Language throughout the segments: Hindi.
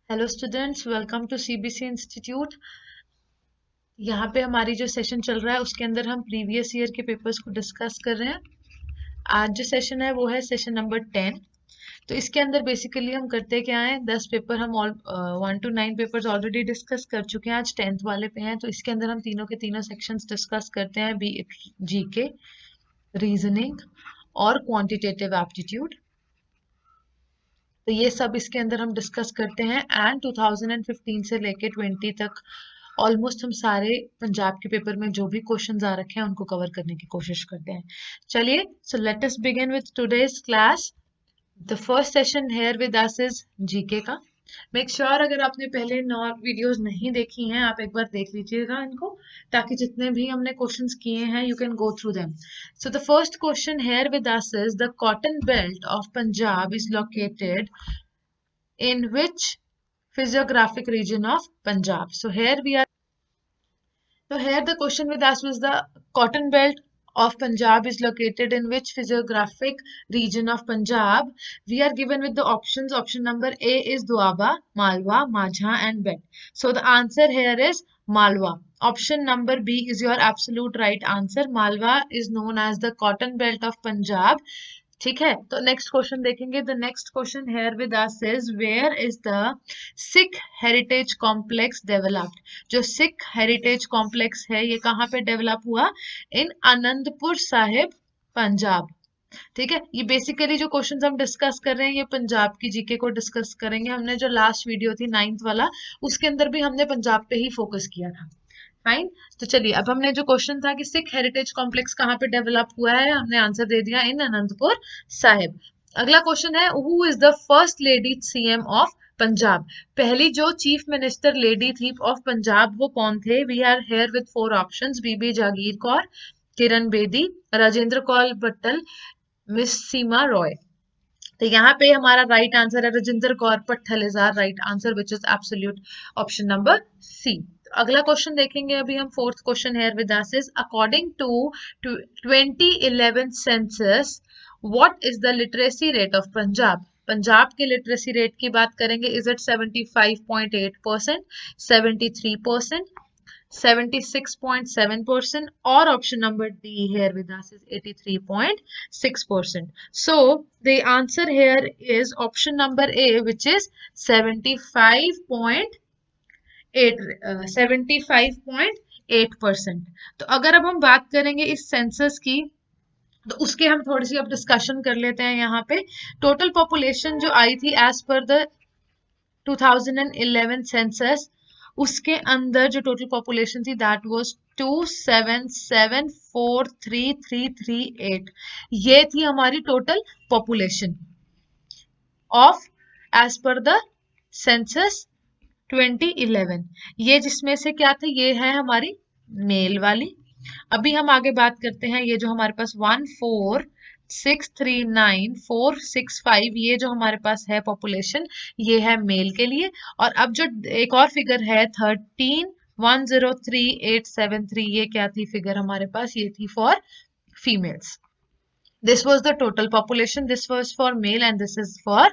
Hello students, welcome to CBC institute. यहाँ पे हमारी जो सेशन चल रहा है उसके अंदर हम प्रीवियस ईयर के पेपर्स को डिस्कस कर रहे हैं। आज जो सेशन है वो है सेशन नंबर 10। तो इसके अंदर बेसिकली हम करते क्या है, 10 पेपर हम 1 to 9 पेपर्स ऑलरेडी डिस्कस कर चुके हैं। आज 10th वाले पे हैं, तो इसके अंदर हम तीनों के तीनों सेक्शंस डिस्कस करते हैं, बी जीके, रीजनिंग और क्वांटिटेटिव एप्टीट्यूड। तो ये सब इसके अंदर हम डिस्कस करते हैं। एंड 2015 से लेके 20 तक ऑलमोस्ट हम सारे पंजाब के पेपर में जो भी क्वेश्चंस आ रखे हैं उनको कवर करने की कोशिश करते हैं। चलिए, so let us begin with today's class. The first session hair with us is GK का। मेक श्योर अगर आपने पहले 9 वीडियोस नहीं देखी हैं, आप एक बार देख लीजिएगा इनको, ताकि जितने भी हमने क्वेश्चंस किए हैं you can go through them. So the first question here with us is the cotton belt of Punjab is located in which physiographic region of Punjab? So here the question with us was the cotton belt of Punjab is located in which physiographic region of Punjab? We are given with the options. Option number A is Doaba, Malwa, Majha and Bet. So the answer here is Malwa. Option number B is your absolute right answer. Malwa is known as the cotton belt of Punjab. ठीक है, तो नेक्स्ट क्वेश्चन देखेंगे। The next question here with us is where is the Sikh heritage complex developed? जो सिख हेरिटेज कॉम्प्लेक्स है ये कहाँ पे डेवलप हुआ? इन आनंदपुर साहिब, पंजाब। ठीक है, ये बेसिकली जो क्वेश्चंस हम डिस्कस कर रहे हैं ये पंजाब की जीके को डिस्कस करेंगे। हमने जो लास्ट वीडियो थी 9th वाला, उसके अंदर भी हमने पंजाब पे ही फोकस किया था। फाइन, तो चलिए अब हमने जो क्वेश्चन था कि सिख हेरिटेज कॉम्प्लेक्स कहाँ पे डेवलप हुआ है, हमने आंसर दे दिया इन अनंतपुर साहिब। अगला क्वेश्चन है who is the first lady CM of Punjab? पहली जो चीफ मिनिस्टर लेडी थी ऑफ पंजाब वो कौन थे? We are here with 4 options, Bibi Jagir Kaur, Kiran Bedi, Rajinder Kaur Bhattal, Miss Seema Roy. तो यहाँ पे हमारा राइट आंसर है Rajinder Kaur Bhattal is our right answer, which is absolute option number C. अगला क्वेश्चन देखेंगे अभी हम। Fourth question here with us is according to 2011 census what is the literacy rate of Punjab? Punjab के लिटरेसी रेट की बात करेंगे, is it 75.8%, 73%, 76.7%, or option number D here with us is 83.6%. So the answer here is option number A, which is 75.8%. तो अगर अब हम बात करेंगे इस सेंसस की, तो उसके हम थोड़ी सी अब डिस्कशन कर लेते हैं। यहाँ पे टोटल पॉपुलेशन जो आई थी एज पर द 2011 सेंसस, उसके अंदर जो टोटल पॉपुलेशन थी दैट वाज 277433338। ये थी हमारी total population of as per the census 2011। ये जिसमें से क्या थे, ये है हमारी मेल वाली। अभी हम आगे बात करते हैं, ये जो हमारे पास 14639,465 ये जो हमारे पास है पॉपुलेशन, ये है मेल के लिए। और अब जो एक और फिगर है 13,103,873, ये क्या थी फिगर हमारे पास? ये थी for females. This was the total population, this was for male and this is for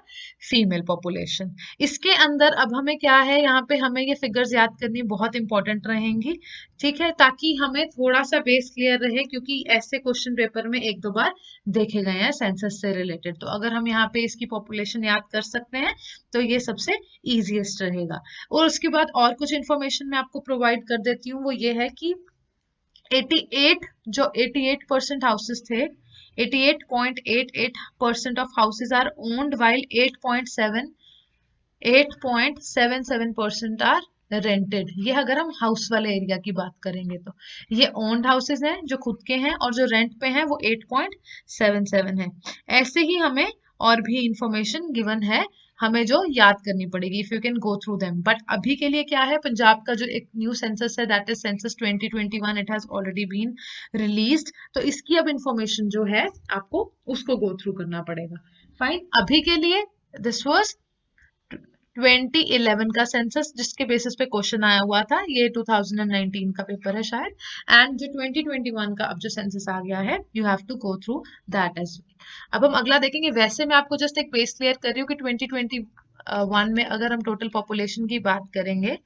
female population. इसके अंदर अब हमें क्या है, यहाँ पे हमें ये फिगर्स याद करनी बहुत इंपॉर्टेंट रहेंगी, ठीक है, ताकि हमें थोड़ा सा बेस क्लियर रहे, क्योंकि ऐसे क्वेश्चन पेपर में एक दो बार देखे गए हैं सेंसस से रिलेटेड। तो अगर हम यहाँ पे इसकी पॉपुलेशन याद कर सकते हैं तो ये सबसे ईजिएस्ट रहेगा। और उसके बाद और कुछ इंफॉर्मेशन मैं आपको प्रोवाइड कर देती हूँ, वो ये है कि 88% हाउसेस थे, 88.88% of houses are owned while 8.77% are rented. ये अगर हम हाउस वाले एरिया की बात करेंगे तो ये ओन्ड हाउसेस हैं जो खुद के हैं, और जो रेंट पे हैं वो 8.77 है। ऐसे ही हमें और भी इंफॉर्मेशन गिवन है, हमें जो याद करनी पड़ेगी, if you can go through them. But अभी के लिए क्या है, पंजाब का जो एक न्यू सेंसस है that is census 2021, it has already been released. तो इसकी अब इंफॉर्मेशन जो है आपको उसको गो थ्रू करना पड़ेगा। फाइन, अभी के लिए दिस वाज 2011 का सेंसस जिसके बेसिस पे क्वेश्चन आया हुआ था, ये 2019 का पेपर है शायद। एंड जो 2021 का अब जो सेंसस आ गया है, you have to go through that as well. अब हम अगला देखेंगे। वैसे मैं आपको जस्ट एक बेस क्लियर कर रही हूँ कि वन में अगर हम टोटल पॉपुलेशन की बात करेंगे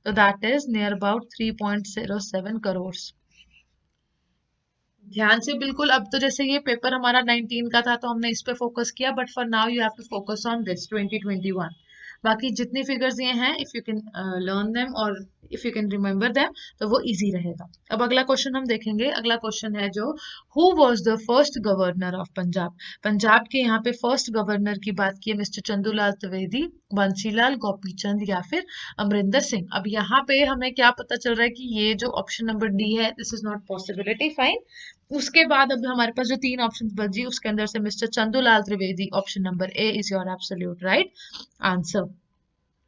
तो that is near about 3.07 crore. ध्यान से बिल्कुल, अब तो जैसे ये पेपर हमारा 19 का था तो हमने इस पे फोकस किया, but for now you have to focus on this 2021। बाकी जितनी फिगर्स ये हैं, if you can learn them और if you can remember them तो वो इजी रहेगा। अब अगला क्वेश्चन हम देखेंगे। अगला क्वेश्चन है जो who was the first governor of Punjab. Punjab के यहाँ पे फर्स्ट गवर्नर की बात की है मिस्टर चंदूलाल त्रिवेदी, बंसीलाल, गोपीचंद या फिर अमरिंदर सिंह। अब यहाँ पे हमें क्या पता चल रहा है कि ये जो ऑप्शन नंबर डी है this is not possibility, fine. उसके बाद अब हमारे पास जो तीन ऑप्शन बची उसके अंदर से mister Chandulal Trivedi, option number A is your absolute right answer.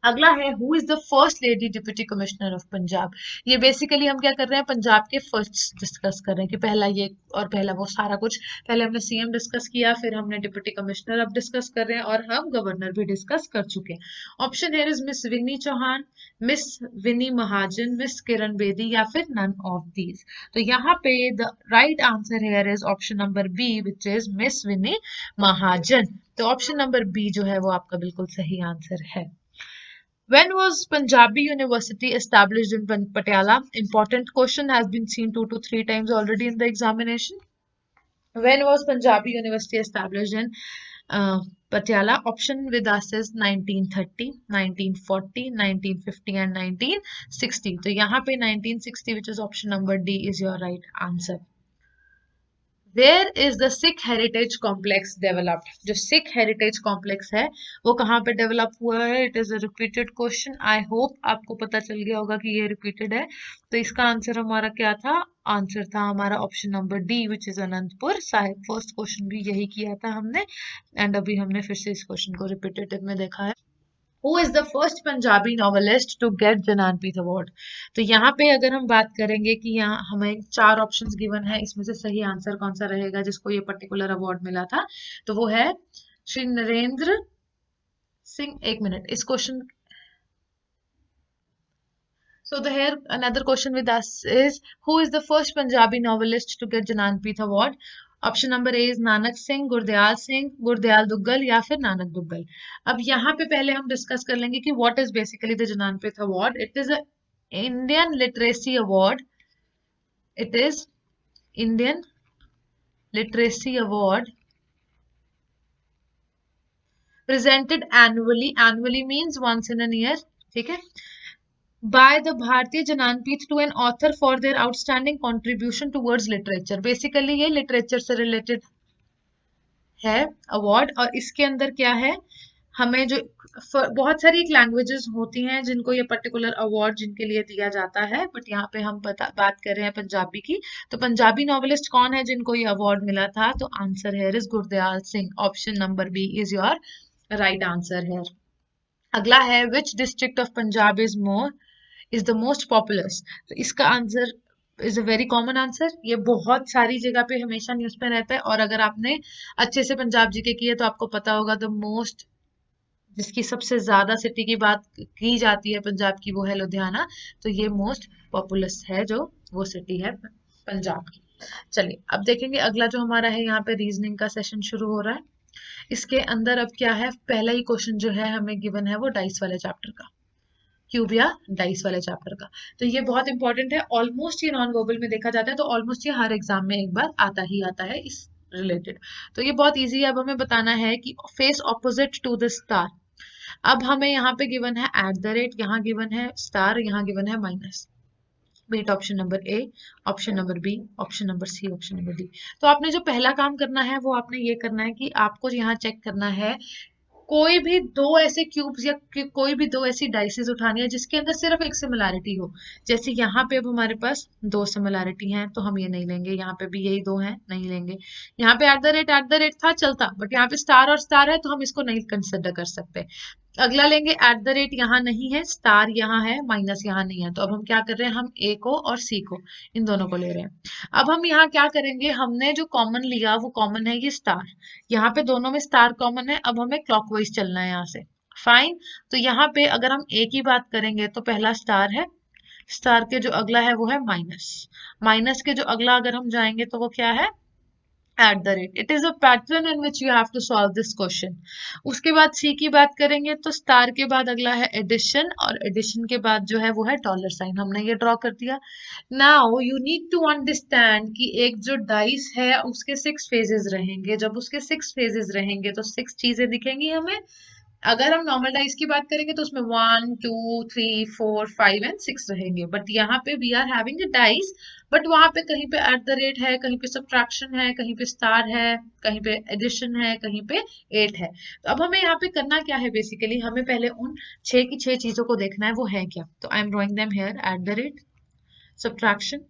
अगला है who is the first lady deputy commissioner of Punjab. ये बेसिकली हम क्या कर रहे हैं, पंजाब के फर्स्ट डिस्कस कर रहे हैं कि पहला ये और पहला वो सारा कुछ। पहले हमने सीएम डिस्कस किया, फिर हमने डिप्टी कमिश्नर अब डिस्कस कर रहे हैं और हम गवर्नर भी डिस्कस कर चुके हैं। Option here is Miss Vini Chauhan, Miss Vini Mahajan, Miss Kiran Bedi या फिर नन ऑफ दीज। तो यहाँ पे the right answer here is option number B which is Miss Vini Mahajan. तो ऑप्शन नंबर बी जो है वो आपका बिल्कुल सही आंसर है। When was Punjabi University established in Patiala? Important question, has been seen 2 to 3 times already in the examination. When was Punjabi University established in Patiala? Option with us is 1930, 1940, 1950 and 1960. तो यहाँ पे 1960 which is option number D is your right answer. Where is the Sikh Heritage Complex developed? जो Sikh Heritage Complex है वो कहाँ पे डेवलप हुआ है? It is a repeated question. I hope आपको पता चल गया होगा कि ये repeated है। तो इसका आंसर हमारा क्या था? आंसर था हमारा option number D which is Anantapur Sahib. First question भी यही किया था हमने एंड अभी हमने फिर से इस क्वेश्चन को रिपीटेटिव में देखा है। Who is the first Punjabi novelist to get Jnanpith award? तो यहाँ पे अगर हम बात करेंगे कि यहाँ हमें 4 ऑप्शंस गिवन है, इसमें से सही आंसर कौन सा रहेगा जिसको ये पर्टिकुलर अवार्ड मिला था, तो वो है श्री नरेंद्र सिंह। एक मिनट, इस question So the here another question with us is who is the first Punjabi novelist to get Jnanpith Award? Option number A is Nanak Singh, Gurdayal Duggal या फिर नानक दुग्गल। अब यहाँ पे पहले हम डिस्कस कर लेंगे कि what is basically the Jnanpith award. It is a Indian literacy award. It is Indian literacy award presented annually means once in an year, ठीक है, by the Bharatiya Jnanpith to an author for their outstanding contribution towards literature. Basically ये literature से related है अवार्ड। और इसके अंदर क्या है, हमें जो बहुत सारी लैंग्वेजेस होती हैं जिनको ये पर्टिकुलर अवार्ड जिनके लिए दिया जाता है, बट यहाँ पे हम बात कर रहे हैं पंजाबी की। तो पंजाबी नॉवेलिस्ट कौन है जिनको ये अवार्ड मिला था? तो आंसर है is Gurdayal Singh. Option number B is your right answer है। अगला है which district of Punjab is the most populous. तो इसका answer is a very common answer. ये बहुत सारी जगह पे हमेशा न्यूज में रहता है और अगर आपने अच्छे से पंजाब जीके की है तो आपको पता होगा द मोस्ट जिसकी सबसे ज्यादा सिटी की बात की जाती है पंजाब की वो है लुधियाना। तो ये मोस्ट पॉपुलस है जो वो सिटी है पंजाब की। चलिए अब देखेंगे अगला जो हमारा है, यहाँ पे रीजनिंग का सेशन शुरू हो रहा है। इसके अंदर अब क्या है, पहला ही क्वेश्चन जो है हमें गिवन है वो डाइस वाले चैप्टर का, क्यूब या डाइस वाले चैप्टर का। तो ये बहुत इंपॉर्टेंट है। ऑलमोस्ट ये नॉन वर्बल में देखा जाता है तो ऑलमोस्ट ये हर एग्जाम में एक बार आता ही आता है इस रिलेटेड। तो ये बहुत इजी है। अब हमें बताना है कि face opposite to the star. अब हमें यहाँ पे गिवन है @, यहाँ गिवन है स्टार, यहाँ गिवन है माइनस। बीट option number A, option number B, option number C, option number D. तो आपने जो पहला काम करना है वो आपने ये करना है कि आपको यहाँ चेक करना है कोई भी दो ऐसे क्यूब्स या कोई भी दो ऐसी डाइसेस उठानी है जिसके अंदर सिर्फ एक सिमिलैरिटी हो। जैसे यहाँ पे अब हमारे पास 2 सिमिलैरिटी हैं तो हम ये नहीं लेंगे, यहाँ पे भी यही 2 हैं, नहीं लेंगे। यहाँ पे @ था चलता, बट यहाँ पे स्टार और स्टार है तो हम इसको नहीं कंसिडर कर सकते। अगला लेंगे @ यहाँ नहीं है, स्टार यहाँ है, माइनस यहाँ नहीं है। तो अब हम क्या कर रहे हैं, हम ए को और सी को इन दोनों को ले रहे हैं। अब हम यहाँ क्या करेंगे, हमने जो कॉमन लिया वो कॉमन है ये स्टार। यहाँ पे दोनों में स्टार कॉमन है। अब हमें क्लॉकवाइज चलना है यहाँ से, फाइन। तो यहाँ पे अगर हम ए की बात करेंगे तो पहला स्टार है, स्टार के जो अगला है वो है माइनस, माइनस के जो अगला अगर हम जाएंगे तो वो क्या है @ It is a pattern in which you have to solve this question. उसके बाद C की बात करेंगे तो स्टार के बाद अगला है एडिशन, और एडिशन के बाद जो है वो है डॉलर साइन. हमने ये ड्रॉ कर दिया. Now you need to understand कि एक जो डाइस है उसके 6 फेजेस रहेंगे. जब उसके 6 फेजेस रहेंगे तो 6 चीजें दिखेंगी हमें. अगर हम नॉर्मल डाइस की बात करेंगे तो उसमें 1 2 3 4 5 एंड 6 रहेंगे. बट यहाँ पे we are having a dice, but वहां पे कहीं पे @ है, कहीं पे सब्ट्रैक्शन है, कहीं पे स्टार है, कहीं पे एडिशन है, कहीं पे 8 है. तो अब हमें यहाँ पे करना क्या है, बेसिकली हमें पहले उन 6 की 6 चीजों को देखना है वो है क्या. तो I am drawing them here. @ Subtraction,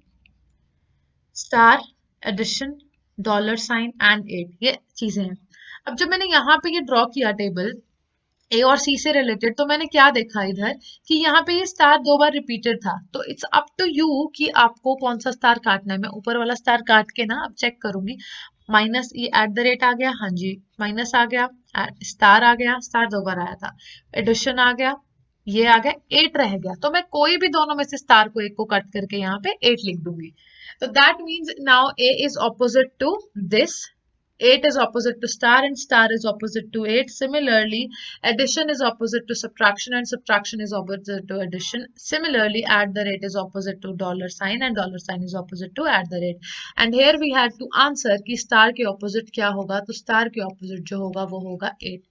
star, addition, dollar sign and 8, ये चीजें हैं. अब जब मैंने यहाँ पे ये ड्रॉ किया टेबल ए और सी से रिलेटेड, तो मैंने क्या देखा इधर कि यहाँ पे ये स्टार 2 बार रिपीटेड था. तो इट्स अप टू यू कि आपको कौन सा स्टार काटना है. मैं ऊपर वाला स्टार काट के ना अब चेक करूंगी. माइनस ये @ आ गया, हाँ जी, माइनस आ गया, स्टार आ गया, स्टार 2 बार आया था, एडिशन आ गया, ये आ गया, 8 रह गया. तो मैं कोई भी दोनों में से स्टार को एक को कट करके यहाँ पे 8 लिख दूंगी. तो that means now A is opposite to this. 8 is opposite to star and star is opposite to 8. Similarly, addition is opposite to subtraction and subtraction is opposite to addition. Similarly, @ is opposite to dollar sign and dollar sign is opposite to @. And here we had to answer कि star के opposite क्या होगा. तो star के opposite जो होगा वो होगा 8.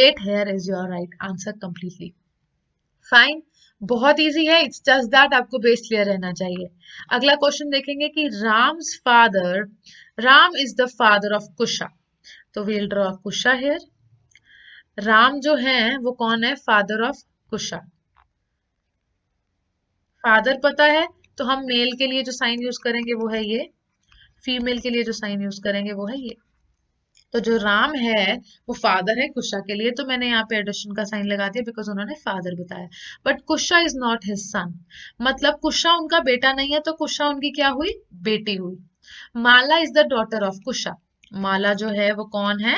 8 here is your right answer completely. Fine. बहुत इजी है. इट्स जस्ट दैट आपको बेस क्लियर रहना चाहिए. अगला क्वेश्चन देखेंगे कि Ram is the father of Kusha. तो we'll draw Kusha here. Ram जो है वो कौन है, फादर ऑफ कुशा. फादर पता है तो हम मेल के लिए जो साइन यूज करेंगे वो है ये, फीमेल के लिए जो साइन यूज करेंगे वो है ये. तो जो राम है वो फादर है कुशा के लिए, तो मैंने यहाँ पे एडिशन का साइन लगा दिया बिकॉज उन्होंने फादर बताया. But Kusha is not his son, मतलब कुशा उनका बेटा नहीं है, तो कुशा उनकी क्या हुई, बेटी हुई. माला इज द डॉटर ऑफ कुशा. माला जो है वो कौन है,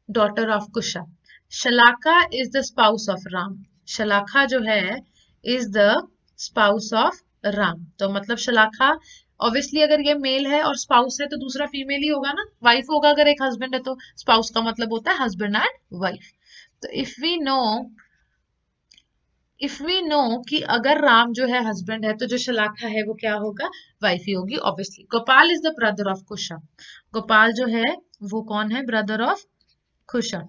daughter of Kusha. Shalaka is the spouse of Ram. Shalakha जो है is the spouse of Ram. तो मतलब शलाखा ऑब्वियसली अगर ये मेल है और स्पाउस है तो दूसरा फीमेल ही होगा ना, वाइफ होगा. अगर एक हस्बैंड है तो स्पाउस का मतलब होता है हस्बैंड एंड वाइफ. तो इफ वी नो कि अगर राम जो है हस्बैंड है तो जो शलाखा है वो क्या होगा, वाइफ ही होगी obviously. Gopal is the brother of Kusha. Gopal जो है वो कौन है, brother of Kusha.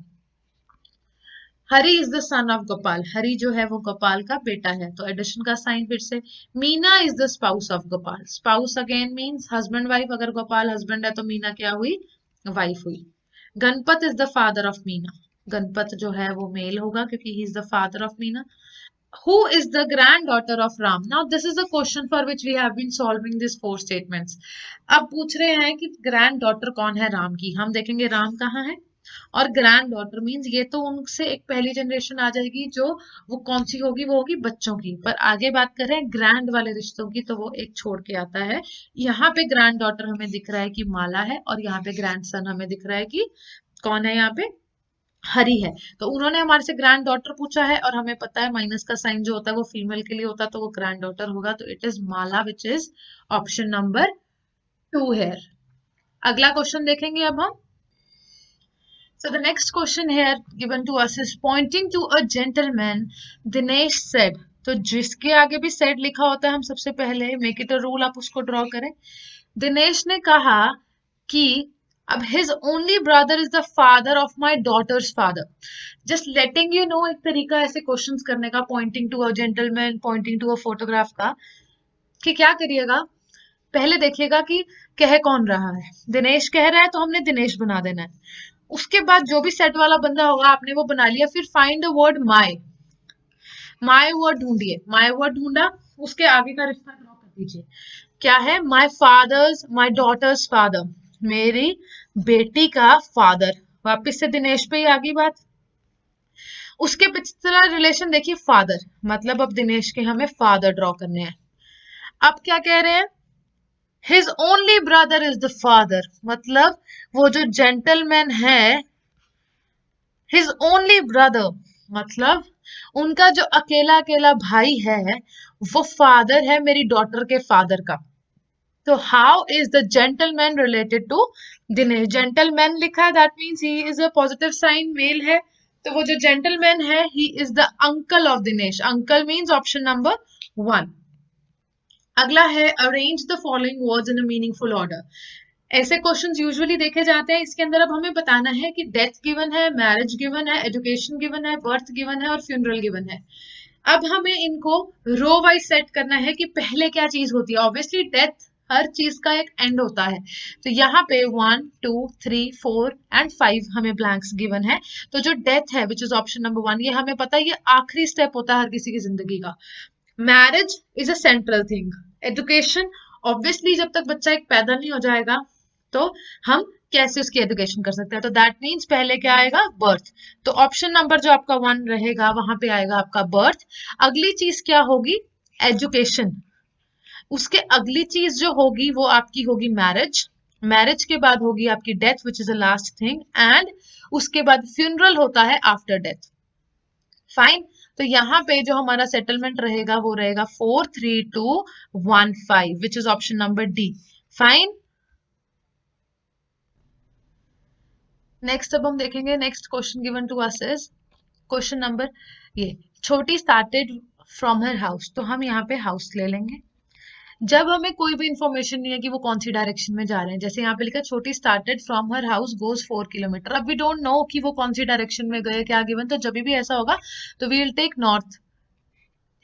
Hari is the son of Gopal. Hari जो है वो गोपाल का बेटा है. तो एडिशन का साइन फिर से. Meena is the spouse of Gopal. Spouse again means husband wife. अगर गोपाल हस्बैंड है तो मीना क्या हुई, वाइफ हुई. Ganpat is the father of Meena. Ganpat जो है वो मेल होगा क्योंकि ही is the father of Meena. Who is the granddaughter of Ram? Now this is a question for which we have been solving these 4 statements. अब पूछ रहे हैं कि ग्रैंड डॉटर कौन है राम की. हम देखेंगे राम कहाँ है, और ग्रैंड डॉटर मीन्स ये तो उनसे एक पहली जनरेशन आ जाएगी जो वो कौन सी होगी, वो होगी बच्चों की. पर आगे बात कर रहे हैं ग्रैंड वाले रिश्तों की, तो वो एक छोड़ के आता है. यहाँ पे ग्रैंड डॉटर हमें दिख रहा है कि माला है, और यहाँ पे ग्रैंड सन हमें दिख रहा है कि कौन है, यहाँ पे हरी है. तो उन्होंने हमारे से ग्रैंड डॉटर पूछा है, और हमें पता है माइनस का साइन जो होता है वो फीमेल के लिए होता है, तो वो ग्रैंड डॉटर होगा. तो it is Mala which is option number 2 है. अगला क्वेश्चन देखेंगे अब हम. So the next question here given to us is pointing to a gentleman, Dinesh said. तो जिसके आगे भी said लिखा होता है हम सबसे पहले make it a rule आप उसको ड्रॉ करें. दिनेश ने कहा कि अब his only brother is the father of my daughter's father. Just letting you know एक तरीका ऐसे क्वेश्चंस करने का, pointing to a gentleman, pointing to a photograph का, कि क्या करिएगा, पहले देखिएगा कि कह कौन रहा है. दिनेश कह रहा है तो हमने दिनेश बना देना है. उसके बाद जो भी सेट वाला बंदा होगा आपने वो बना लिया. फिर find the word my. My word ढूंढिए. माय वर्ड ढूंढा, उसके आगे का रिश्ता ड्रॉ कर दीजिए. क्या है, my father's, my daughter's father, मेरी बेटी का फादर. वापस से दिनेश पे ही आ गई बात. उसके पिछला रिलेशन देखिए फादर, मतलब अब दिनेश के हमें फादर ड्रॉ करने हैं. अब क्या कह रहे हैं, his only brother is the father, मतलब वो जो जेंटलमैन है, हिज ओनली ब्रदर मतलब उनका जो अकेला अकेला भाई है वो फादर है मेरी डॉटर के फादर का. तो how is the gentleman related to Dinesh, gentleman लिखा है, that means he is a positive sign, male है, तो वो जो जेंटलमैन है he is the uncle of Dinesh. Uncle means option number 1. अगला है arrange the following words in a meaningful order. ऐसे क्वेश्चंस यूजुअली देखे जाते हैं. इसके अंदर अब हमें बताना है कि डेथ गिवन है, मैरिज गिवन है, एजुकेशन गिवन है, बर्थ गिवन है और फ्यूनरल गिवन है. अब हमें इनको रो वाइज सेट करना है कि पहले क्या चीज होती है. ऑब्वियसली डेथ, हर चीज का एक एंड होता है. तो यहाँ पे 1 2 3 4 एंड 5 हमें ब्लैंक्स गिवन है. तो जो डेथ है विच इज ऑप्शन नंबर 1, ये हमें पता है ये आखिरी स्टेप होता है हर किसी की जिंदगी का. Marriage is a central thing. Education, obviously जब तक बच्चा एक पैदा नहीं हो जाएगा तो हम कैसे उसकी एजुकेशन कर सकते हैं. तो दैट मीन्स पहले क्या आएगा, बर्थ. तो ऑप्शन नंबर जो आपका 1 रहेगा वहां पे आएगा आपका बर्थ. अगली चीज क्या होगी, एजुकेशन. उसके अगली चीज जो होगी वो आपकी होगी मैरिज. मैरिज के बाद होगी आपकी death which is a last thing. And उसके बाद फ्यूनरल होता है आफ्टर डेथ. फाइन. तो यहाँ पे जो हमारा सेटलमेंट रहेगा वो रहेगा 43215 which is option number D. Fine. Next अब हम देखेंगे next question given to us is question number ये. छोटी स्टार्टेड फ्रॉम हर हाउस. तो हम यहाँ पे हाउस ले लेंगे. जब हमें कोई भी इंफॉर्मेशन नहीं है कि वो कौन सी डायरेक्शन में जा रहे हैं, जैसे यहाँ पे लिखा छोटी started from her house goes 4 kilometre. अब वी डोंट नो कि वो कौन सी डायरेक्शन में गए, क्या गिवन. तो जब भी ऐसा होगा तो वी विल टेक नॉर्थ.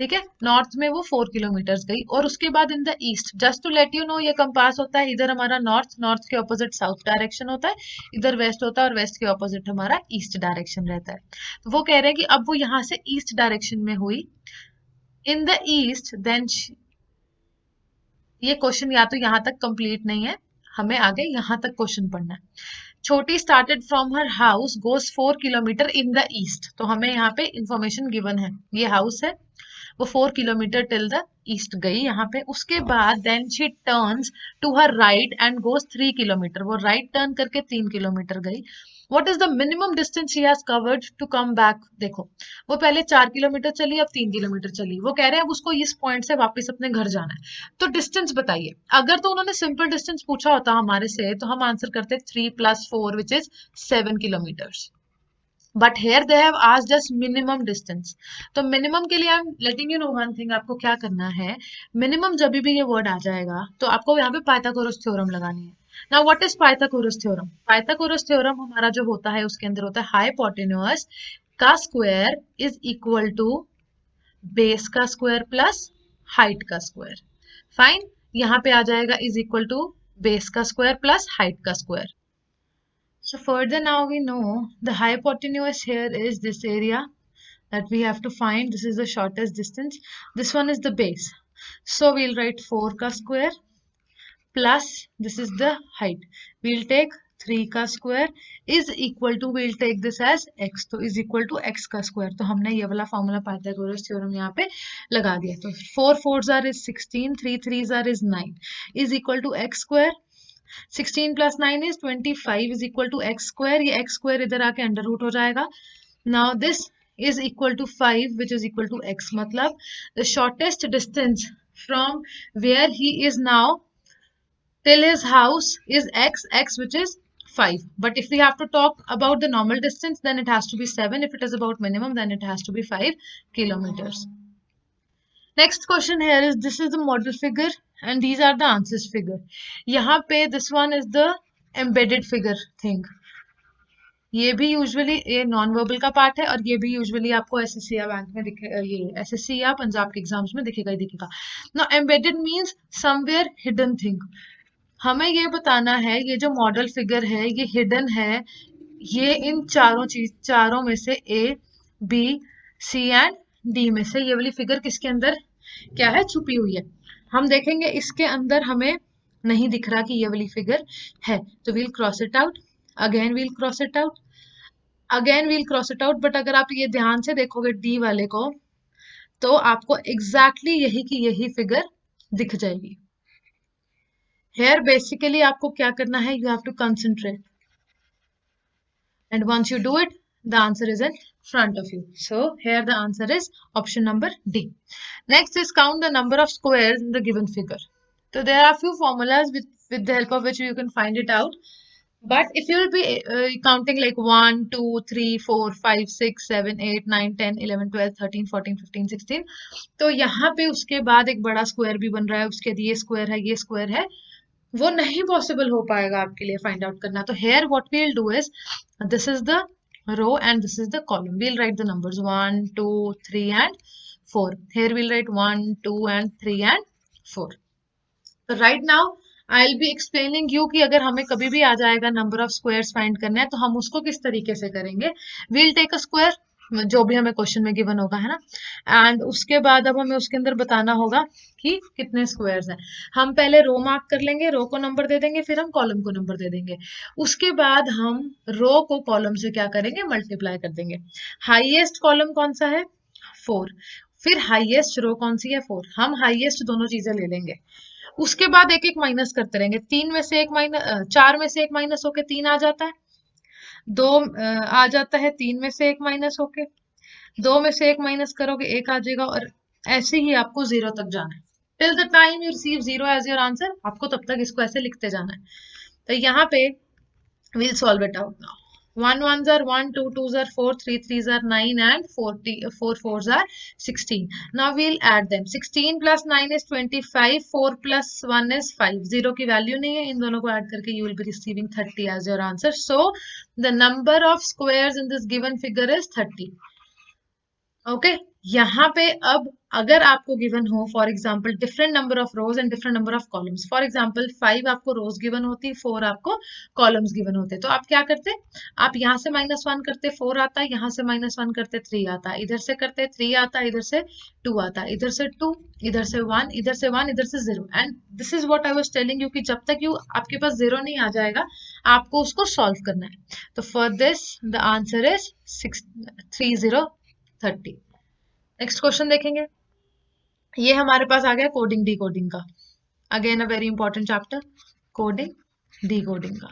ठीक है, नॉर्थ में वो 4 किलोमीटर गई. और उसके बाद in the east, just to let you know, ये कंपास होता है. इधर हमारा नॉर्थ, नॉर्थ के ऑपोजिट साउथ डायरेक्शन होता है. इधर वेस्ट होता है और वेस्ट के ऑपोजिट हमारा ईस्ट डायरेक्शन रहता है. तो वो कह रहे हैं कि अब वो यहाँ से ईस्ट डायरेक्शन में हुई. इन द ईस्ट देन, ये क्वेश्चन या तो यहाँ तक कंप्लीट नहीं है, हमें आगे यहाँ तक क्वेश्चन पढ़ना है. छोटी started from her house goes 4 kilometre in the east. तो हमें यहाँ पे इंफॉर्मेशन गिवन है, ये हाउस है, वो 4 किलोमीटर टिल द ईस्ट गई यहाँ पे. उसके बाद then she turns to her right and goes 3 kilometre. वो राइट टर्न करके 3 किलोमीटर गई. What is the minimum distance she has covered to come back. देखो, वो पहले 4 किलोमीटर चली, अब 3 किलोमीटर चली. वो कह रहे हैं अब उसको इस पॉइंट से वापस अपने घर जाना है. तो डिस्टेंस बताइए. अगर तो उन्होंने सिंपल डिस्टेंस पूछा होता हमारे से तो हम आंसर करते 3 + 4 which is 7 kilometre. But here they have asked us minimum distance. तो मिनिमम के लिए I am letting you know one thing. आपको क्या करना है, मिनिमम जब भी ये वर्ड आ जाएगा तो आपको यहाँ पे पाइथागोरस थ्योरम लगानी है. Now what is Pythagoras theorem. Pythagoras theorem हमारा जो होता है उसके अंदर होता है हाइपोटेन्यूज का square is equal to base का स्क्वायर प्लस हाइट का स्क्वायर. फाइन. यहाँ पे आ जाएगा इज इक्वल टू बेस का स्क्वायर प्लस हाइट का square. So further now we know the hypotenuse here is this area that we have to find. This is the shortest distance. This one is the base. So we'll write 4 ka square plus this is the height. We'll take 3 का square is equal to, we'll take this as x. तो is equal to x का square. तो हमने ये वाला फॉर्मूला पाइथागोरस थ्योरम यहाँ पे लगा दिया. तो 4 4s are is 16, 3 3s are is 9 is equal to x square. 16 + 9 is 25 is equal to x square. ये x square इधर आके अंडर रूट हो जाएगा. Now this is equal to 5 which is equal to x. मतलब the shortest distance from where he is now till his house is x which is 5. But if we have to talk about the normal distance then it has to be 7. If it is about minimum then it has to be 5 kilometers. Next question here is, this is the model figure and these are the answers figure. यहाँ पे this one is the embedded figure thing. ये भी यूजुअली ये नॉन वर्बल का पार्ट है और ये भी यूजुअली आपको एसएससी या बैंक में दिखे, ये एसएससी या पंजाब के एग्जाम्स में दिखेगा ही दिखेगा. ना embedded means somewhere hidden thing. हमें ये बताना है ये जो मॉडल फिगर है ये हिडन है. ये इन चारों में से A B C and D में से ये वाली फिगर किसके अंदर क्या है, छुपी हुई है. हम देखेंगे इसके अंदर हमें नहीं दिख रहा कि ये वाली फिगर है. तो we'll cross it out, again we'll cross it out, again we'll cross it out. But अगर आप ये ध्यान से देखोगे डी वाले को तो आपको एग्जैक्टली यही की यही फिगर दिख जाएगी. हेयर बेसिकली आपको क्या करना है, you have to concentrate and once you do it the answer is in front of you. So here the answer is option number D. Next is count the number of squares in the given figure. So there are few formulas with the help of which you can find it out. But if you will be counting like 1, 2, 3, 4, 5, 6, 7, 8, 9, 10, 11, 12, 13, 14, 15, 16, तो यहाँ पे उसके बाद एक बड़ा स्क्वायर भी बन रहा है, उसके बाद ये स्क्वायर है, ये स्क्वायर है, वो नहीं पॉसिबल हो पाएगा आपके लिए फाइंड आउट करना. तो here what we will do is, this is the row and this is the column. We'll write the numbers 1, 2, 3 and 4. Here we'll write 1, 2 and 3 and 4. So right now I'll be explaining you कि अगर हमें कभी भी आ जाएगा नंबर ऑफ स्क्वायर्स फाइंड करना है तो हम उसको किस तरीके से करेंगे. We'll take a square जो भी हमें क्वेश्चन में गिवन होगा, है ना, एंड उसके बाद अब हमें उसके अंदर बताना होगा कि कितने स्क्वायर्स हैं. हम पहले रो मार्क कर लेंगे, रो को नंबर दे देंगे, फिर हम कॉलम को नंबर दे देंगे. उसके बाद हम रो को कॉलम से क्या करेंगे, मल्टीप्लाई कर देंगे. हाईएस्ट कॉलम कौन सा है, 4. फिर हाईएस्ट रो कौन सी है, 4. हम हाईएस्ट दोनों चीजें ले लेंगे. उसके बाद एक एक माइनस करते रहेंगे. 3 में से एक माइनस, 4 में से एक माइनस होके 3 आ जाता है, 2 आ जाता है, 3 में से एक माइनस होके, 2 में से एक माइनस करोगे 1 आ जाएगा, और ऐसे ही आपको 0 तक जाना है. Till the time you receive 0 as your answer, आपको तब तक इसको ऐसे लिखते जाना है. तो यहाँ पे we'll solve it out now. 1 ones are 1, 2 twos are 4, 3 threes are 9 and 4 fours are 16. Now we'll add them. 16 plus 9 is 25, 4 plus 1 is 5. 0 की वैल्यू नहीं है, इन दोनों को ऐड करके you will be receiving 30 as your answer. So the number of squares in this given figure is 30. Okay यहाँ पे अब अगर आपको गिवन हो for example different number of rose and different number of columns, for example 5 आपको रोज गिवन होती, 4 आपको कॉलम्स गिवन होते, तो आप क्या करते, आप यहाँ से -1 करते 4 आता है, यहाँ से -1 करते 3 आता है, इधर से करते 3 आता है, इधर से 2 आता है, इधर से 2, इधर से 1, इधर से 1, इधर से 0. And this is what I was telling you कि जब तक यू आपके पास 0 नहीं आ जाएगा आपको उसको सॉल्व करना है. तो for this the answer is 30. Next question देखेंगे. ये हमारे पास आ गया कोडिंग डी कोडिंग का. Again a very important chapter, coding D coding का.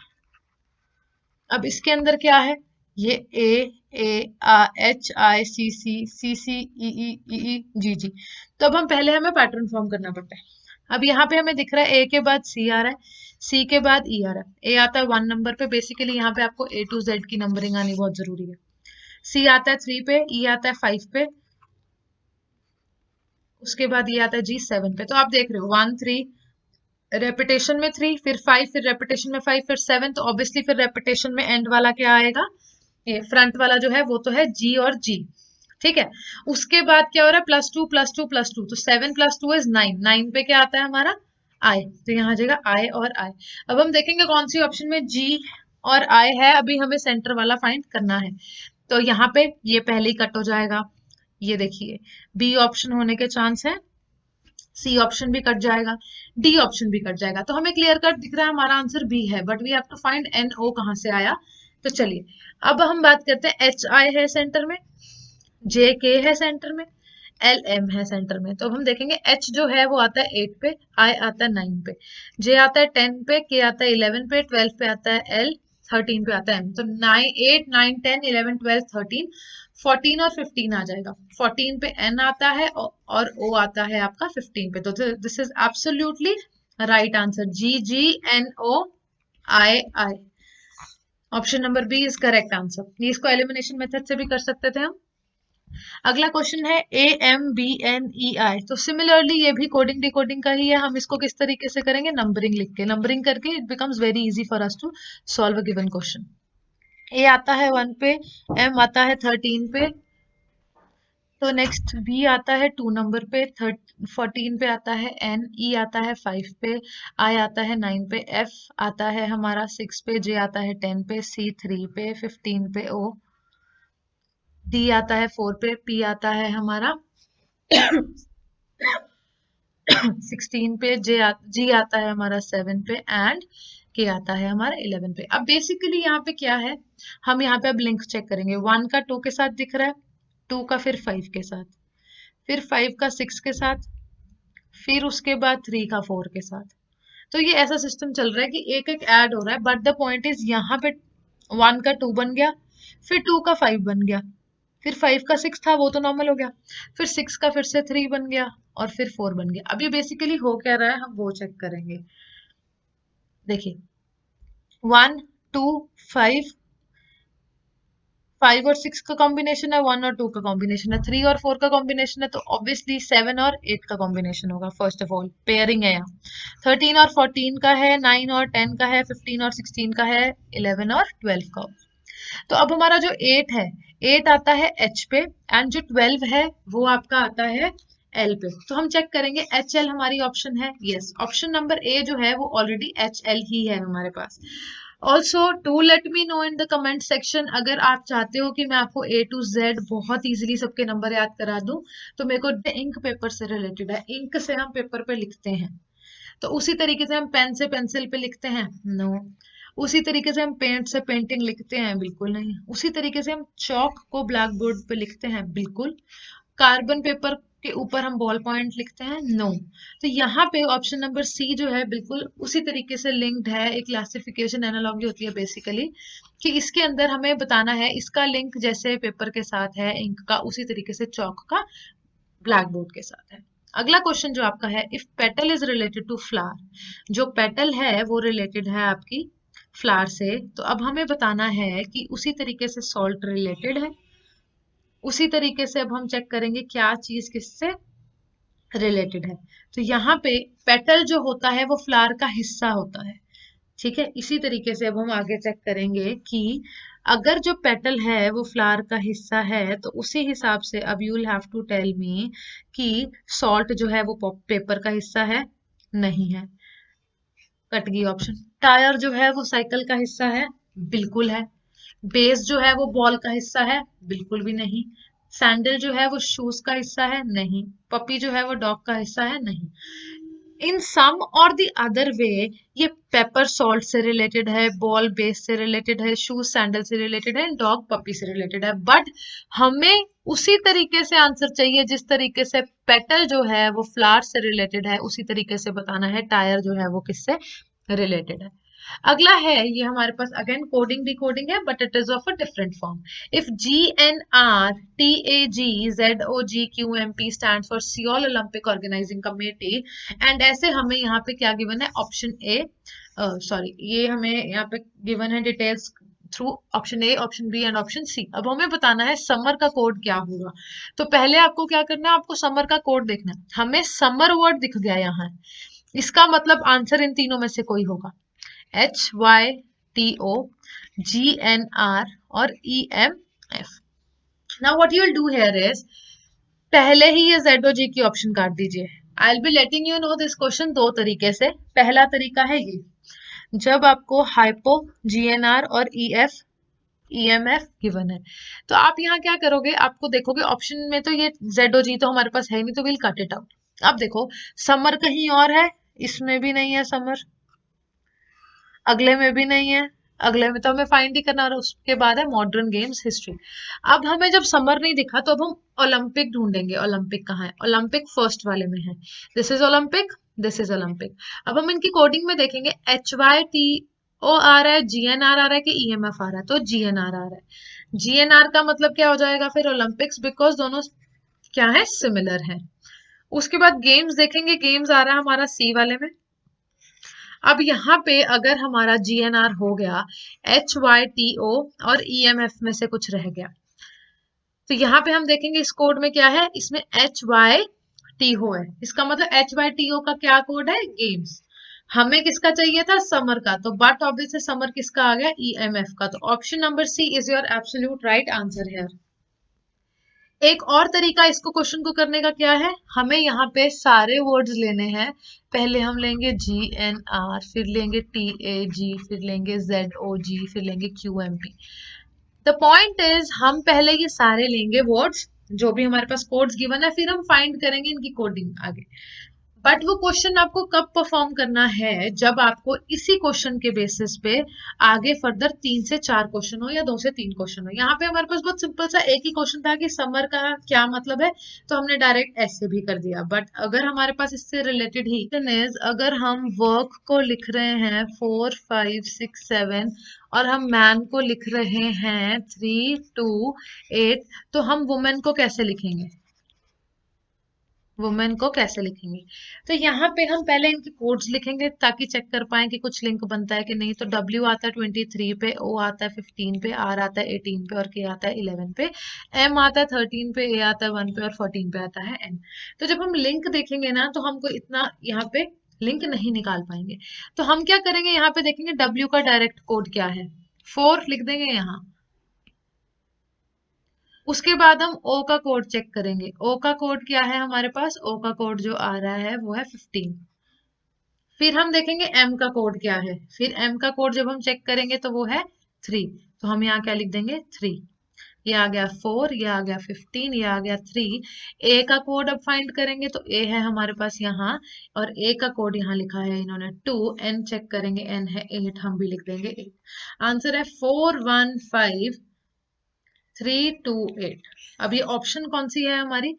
अब इसके अंदर क्या है, ये एच आई सी सी सी सी ई ई जी जी. तो अब हम पहले हमें पैटर्न फॉर्म करना पड़ता है. अब यहाँ पे हमें दिख रहा है ए के बाद सी आ रहा है, सी के बाद ई आ रहा है. ए आता है 1 नंबर पे, बेसिकली यहाँ पे आपको ए टू जेड की नंबरिंग आनी बहुत जरूरी है. सी आता है 3 पे, ई आता है 5 पे, उसके बाद ये आता है जी 7 पे. तो आप देख रहे हो 1 3 रेपिटेशन में 3, फिर 5, फिर रेपिटेशन में 5, फिर 7. तो ऑब्वियसली फिर रेपिटेशन में एंड वाला क्या आएगा, ये फ्रंट वाला जो है वो तो है जी और जी. ठीक है, उसके बाद क्या हो रहा है, +2 +2 +2, तो 7 + 2 इज 9. 9 पे क्या आता है हमारा आई, तो यहाँ आ जाएगा आई और आई. अब हम देखेंगे कौन सी ऑप्शन में जी और आई है, अभी हमें सेंटर वाला फाइंड करना है. तो यहाँ पे ये पहले ही कट हो जाएगा, ये देखिए बी ऑप्शन होने के चांस है, सी ऑप्शन भी कट जाएगा, डी ऑप्शन भी कट जाएगा. तो हमें क्लियर कट दिख रहा है हमारा आंसर बी है, but we have to find N O कहाँ से आया. तो चलिए अब हम बात करते हैं, एच आई है सेंटर में, जे के है सेंटर में, एल एम है सेंटर में. तो हम देखेंगे एच जो है वो आता है 8 पे, आई आता है 9 पे, जे आता है 10 पे, के आता है 11 पे, 12 पे आता है एल, 13 पे आता है एम. तो 9 8 9 10 11 12 13 14 और 15 आ जाएगा. 14 पे एन आता है और ओ आता है आपका 15 पे. तो this is absolutely right answer, G G N O I I. Option number B is correct answer. ये इसको एलिमिनेशन मेथड से भी कर सकते थे हम. अगला क्वेश्चन है A M B N E I. तो सिमिलरली ये भी कोडिंग डिकोडिंग का ही है. हम इसको किस तरीके से करेंगे, नंबरिंग लिख के, नंबरिंग करके it becomes very easy for us to solve a given question. A आता है 1 पे, एम आता है 13 पे, तो नेक्स्ट बी आता है 2 नंबर पे, 14 पे आता है एन, ई आता है 5 पे, आई आता है 9 पे, एफ आता है हमारा 6 पे, जे आता है 10 पे, सी 3 पे, 15 पे ओ, डी आता है 4 पे, पी आता है हमारा 16 पे, जी आता है हमारा 7 पे, एंड के आता है हमारा 11 पे. अब बेसिकली यहाँ पे क्या है, हम यहाँ पे अब लिंक चेक करेंगे. 1 का 2 के साथ दिख रहा है, 2 का फिर 5 के साथ, फिर 5 का 6 के साथ, फिर उसके बाद 3 का 4 के साथ. तो ये ऐसा सिस्टम चल रहा है कि एक एक ऐड हो रहा है, बट द पॉइंट इज यहाँ पे 1 का 2 बन गया, फिर 2 का 5 बन गया, फिर 5 का 6 था वो तो नॉर्मल हो गया, फिर 6 का फिर से 3 बन गया, और फिर 4 बन गया. अब ये बेसिकली हो क्या रहा है हम वो चेक करेंगे. देखिए 1 2, 5 और 6 का कॉम्बिनेशन है, 1 और 2 का कॉम्बिनेशन है, 3 और 4 का कॉम्बिनेशन है, तो ऑब्वियसली 7 और 8 का कॉम्बिनेशन होगा। फर्स्ट ऑफ ऑल पेयरिंग है यहाँ। 13 और 14 का है, 9 और 10 का है, 15 और 16 का है, 11 और 12 का। तो अब हमारा जो 8 है, 8 आता है एच पे, एंड जो 12 है वो आपका आता है एल पे। तो हम चेक करेंगे एच एल हमारी ऑप्शन है। यस, ऑप्शन नंबर ए जो है वो ऑलरेडी एच एल ही है हमारे पास। Also to let me know in the comment section, अगर आप चाहते हो कि मैं आपको ए टू जेड बहुत इजीली सबके नंबर याद करा दूं, तो मेरे को इंक पेपर से रिलेटेड है। इंक से हम पेपर पे लिखते हैं, तो उसी तरीके से हम पेन से पेंसिल पे लिखते हैं? नो। उसी तरीके से हम पेंट से पेंटिंग लिखते हैं? बिल्कुल नहीं। उसी तरीके से हम चौक को ब्लैक बोर्ड पे लिखते हैं? बिल्कुल। कार्बन पेपर के ऊपर हम बॉल पॉइंट लिखते हैं? नो। तो यहाँ पे ऑप्शन नंबर सी जो है बिल्कुल उसी तरीके से लिंक्ड है। एक क्लासिफिकेशन एनालॉजी होती है बेसिकली, कि इसके अंदर हमें बताना है इसका लिंक जैसे पेपर के साथ है इंक का, उसी तरीके से चौक का ब्लैक बोर्ड के साथ है। अगला क्वेश्चन जो आपका है, if petal is related to flower, जो पेटल है वो रिलेटेड है आपकी फ्लावर से, तो अब हमें बताना है कि उसी तरीके से सॉल्ट रिलेटेड है। उसी तरीके से अब हम चेक करेंगे क्या चीज किससे रिलेटेड है। तो यहाँ पे पेटल जो होता है वो फ्लावर का हिस्सा होता है, ठीक है। इसी तरीके से अब हम आगे चेक करेंगे कि अगर जो पेटल है वो फ्लावर का हिस्सा है, तो उसी हिसाब से अब you will have to tell me कि सॉल्ट जो है वो पेपर का हिस्सा है? नहीं है, कट गई ऑप्शन। टायर जो है वो साइकिल का हिस्सा है? बिल्कुल है। बेस जो है वो बॉल का हिस्सा है? बिल्कुल भी नहीं। सैंडल जो है वो शूज का हिस्सा है? नहीं। पपी जो है वो डॉग का हिस्सा है? नहीं। इन सम और द अदर वे ये पेपर सॉल्ट से रिलेटेड है, बॉल बेस से रिलेटेड है, शूज सैंडल से रिलेटेड है, डॉग पपी से रिलेटेड है, बट हमें उसी तरीके से आंसर चाहिए जिस तरीके से पेटल जो है वो फ्लावर से रिलेटेड है, उसी तरीके से बताना है टायर जो है वो किससे रिलेटेड है। अगला है ये हमारे पास अगेन कोडिंग डिकोडिंग है, but it is of a different form. If GNRTAGZOGQMP stand for Seoul Olympic organising committee, and ऐसे हमें यहाँ पे क्या गिवन है, ऑप्शन ए, सॉरी ये हमें यहाँ पे गिवन है details through option A, option B and option C. अब हमें बताना है समर का कोड क्या होगा। तो पहले आपको क्या करना है, आपको समर का कोड देखना है। हमें समर वर्ड दिख गया यहाँ, इसका मतलब आंसर इन तीनों में से कोई होगा। HYTO, GNR और EMF। Now what you will do here is, पहले ही ये ZOG की ऑप्शन काट दीजिए। I will be letting you know this question दो तरीके से। पहला तरीका है ये, जब आपको हाइपो, GNR और EMF गिवन है, तो आप यहाँ क्या करोगे, आपको देखोगे ऑप्शन में तो ये ZOG तो हमारे पास है नहीं, तो विल कट इट आउट। अब देखो समर कहीं और है, इसमें भी नहीं है समर, अगले में भी नहीं है, अगले में तो हमें फाइंड ही करना, और उसके बाद है मॉडर्न गेम्स हिस्ट्री। अब हमें जब समर नहीं दिखा तो अब हम ओलंपिक ढूंढेंगे। ओलंपिक कहाँ है? ओलंपिक फर्स्ट वाले में है। This is Olympic, this is Olympic. अब हम इनकी कोडिंग में देखेंगे, HYTO आ रहा है, GNR आ रहा है कि EMF आ रहा है? तो GNR आ रहा है। GNR का मतलब क्या हो जाएगा फिर? ओलंपिक्स, बिकॉज दोनों क्या है, सिमिलर है। उसके बाद गेम्स देखेंगे, गेम्स आ रहा है हमारा सी वाले में। अब यहाँ पे अगर हमारा GNR हो गया, HYTO और EMF में से कुछ रह गया, तो यहाँ पे हम देखेंगे इस कोड में क्या है, इसमें HYTO है। इसका मतलब HYTO का क्या कोड है? गेम्स। हमें किसका चाहिए था? समर का। तो बट ऑब्वियसली समर किसका आ गया? EMF का। तो option number C is your absolute right answer है। एक और तरीका इसको क्वेश्चन को करने का क्या है, हमें यहाँ पे सारे वर्ड्स लेने हैं। पहले हम लेंगे GNR, फिर लेंगे TAG, फिर लेंगे ZOG, फिर लेंगे QMP। द पॉइंट इज हम पहले ये सारे लेंगे वर्ड्स जो भी हमारे पास कोड्स गिवन है, फिर हम फाइंड करेंगे इनकी कोडिंग आगे। बट वो क्वेश्चन आपको कब परफॉर्म करना है, जब आपको इसी क्वेश्चन के बेसिस पे आगे फर्दर 3 से 4 क्वेश्चन हो या 2 से 3 क्वेश्चन हो। यहाँ पे हमारे पास बहुत सिंपल सा एक ही क्वेश्चन था कि समर का क्या मतलब है, तो हमने डायरेक्ट ऐसे भी कर दिया। बट अगर हमारे पास इससे रिलेटेड ही इज, अगर हम वर्क को लिख रहे हैं 4, 5, 6, 7 और हम मैन को लिख रहे हैं 3, 2, 8, तो हम वुमेन को कैसे लिखेंगे? वुमेन को कैसे लिखेंगे? तो यहाँ पे हम पहले इनके कोड्स लिखेंगे ताकि चेक कर पाए कि कुछ लिंक बनता है कि नहीं। तो W आता है 23 पे, O आता है 15 पे, R आता है 18 पे और K आता है 11 पे, M आता है 13 पे, A आता है 1 पे और 14 पे आता है N। तो जब हम लिंक देखेंगे ना तो हमको इतना यहाँ पे लिंक नहीं निकाल पाएंगे। तो हम क्या करेंगे, यहाँ पे देखेंगे W का डायरेक्ट कोड क्या है, 4 लिख देंगे यहाँ। उसके बाद हम ओ का कोड चेक करेंगे। ओ का कोड क्या है हमारे पास? ओ का कोड जो आ रहा है वो है 15। फिर हम देखेंगे एम का कोड क्या है। फिर एम का कोड जब हम चेक करेंगे तो वो है 3। तो हम यहाँ क्या लिख देंगे? 3। ये आ गया 4, ये आ गया 15, ये आ गया 3। ए का कोड अब फाइंड करेंगे तो ए है हमारे पास यहाँ, और ए का कोड यहाँ लिखा है इन्होंने 2। एन चेक करेंगे, एन है 8, हम भी लिख देंगे 8। आंसर है 415,328। अब ये ऑप्शन कौन सी है हमारी?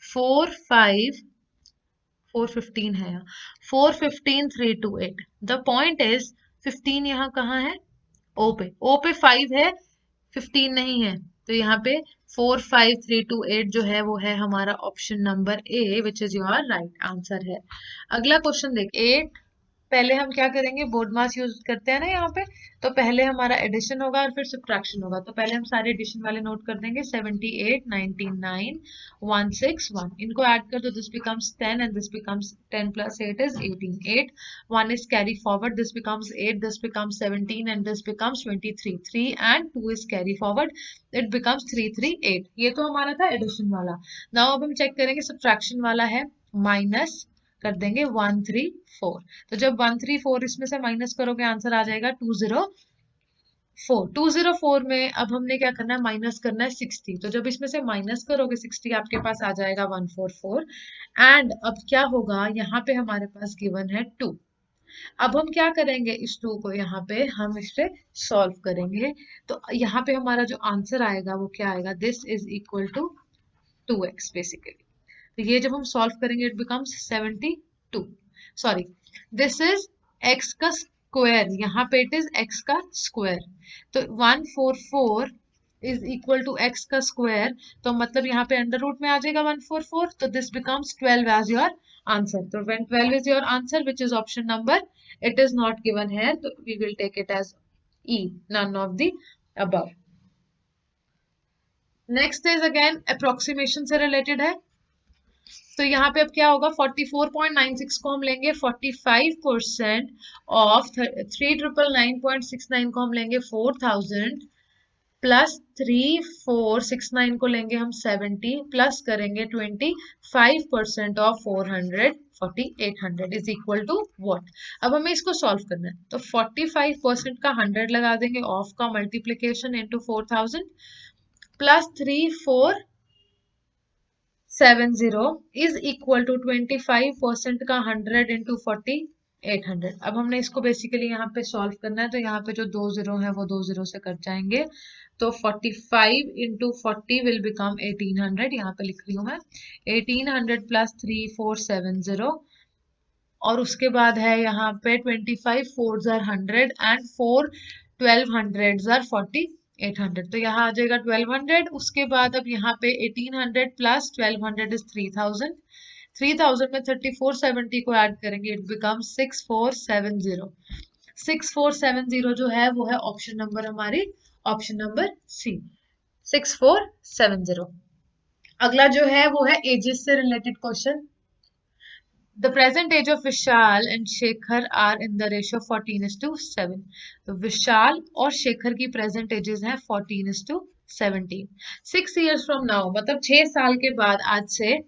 415 है यहाँ, 415,328। द पॉइंट इज 15 यहाँ कहाँ है? ओ पे। ओ पे 5 है, 15 नहीं है। तो यहाँ पे 45328 जो है वो है हमारा option number A, which is your right answer है। अगला क्वेश्चन देख 8। पहले हम क्या करेंगे, बोर्ड मास यूज करते हैं ना यहाँ पे। तो पहले हमारा एडिशन होगा और फिर सब्ट्रैक्शन होगा। तो पहले हम सारे एडिशन वाले नोट कर देंगे। 78, 99, 161, इनको ऐड कर दो, this becomes 10 and this becomes 10 plus 8 is 18। 8, 1 is carry forward, this becomes 8, this becomes 17 and this becomes 23। 3 and 2 is carry forward, it becomes 338। ये तो हमारा था एडिशन वाला। नाउ अब हम चेक करेंगे सब्ट्रैक्शन वाला है। माइनस कर देंगे 134। तो जब 134 इसमें से माइनस करोगे आंसर आ जाएगा 204। 204 में अब हमने क्या करना है, माइनस करना है 60। तो जब इसमें से माइनस करोगे 60 आपके पास आ जाएगा 144। एंड अब क्या होगा, यहाँ पे हमारे पास गिवन है 2। अब हम क्या करेंगे, इस 2 को यहाँ पे हम इससे सॉल्व करेंगे। तो यहाँ पे हमारा जो आंसर आएगा वो क्या आएगा, this is equal to 2x basically. तो ये जब हम सॉल्व करेंगे it becomes 72। Sorry, this is x का स्क्वायर, यहाँ पे इट इज x का स्क्वायर। तो 144 इज इक्वल टू x का स्क्वायर, तो मतलब यहाँ पे अंडर रूट में आ जाएगा 144। तो this becomes 12 as your answer. तो when 12 is your answer which is option number, it is not given here, तो we will take it as E, none of the above। Next is again approximation से रिलेटेड है। तो यहाँ पे अब क्या होगा, 44.96 को हम लेंगे 45% ऑफ 3999.69 को हम लेंगे 4000 प्लस 3469 को लेंगे हम 70 प्लस करेंगे 25% of 400 4800 is equal to what. अब हमें इसको सॉल्व करना है। तो 45% का 100 लगा देंगे, ऑफ का multiplication into 4000 plus 3470 is equal to 25% का 100 इंटू 4800। अब हमने इसको बेसिकली यहाँ पे सॉल्व करना है। तो यहाँ पे जो 2 जीरो है वो 2 जीरो से कट जाएंगे। तो 45 इंटू 40 विल बिकम 1800, यहाँ पे लिख रही हूँ मैं 1800 प्लस 3470। और उसके बाद है यहाँ पे 25 4 जार 100 एंड 4 1200 जार 4800। तो यहाँ आ जाएगा 1200। उसके बाद अब यहाँ पे 1800 प्लस 1200 इज 3000। 3000 में 3470 को ऐड करेंगे, इट बिकम 6470। 6470 जो है वो है ऑप्शन नंबर हमारी, ऑप्शन नंबर सी, 6470। अगला जो है वो है एजेस से related question. The present age of Vishal and Shekhar are in the ratio 14:7। तो विशाल और शेखर की प्रेजेंट एजेस हैं 14:17। 6 years from now, मतलब 6 साल के बाद आज से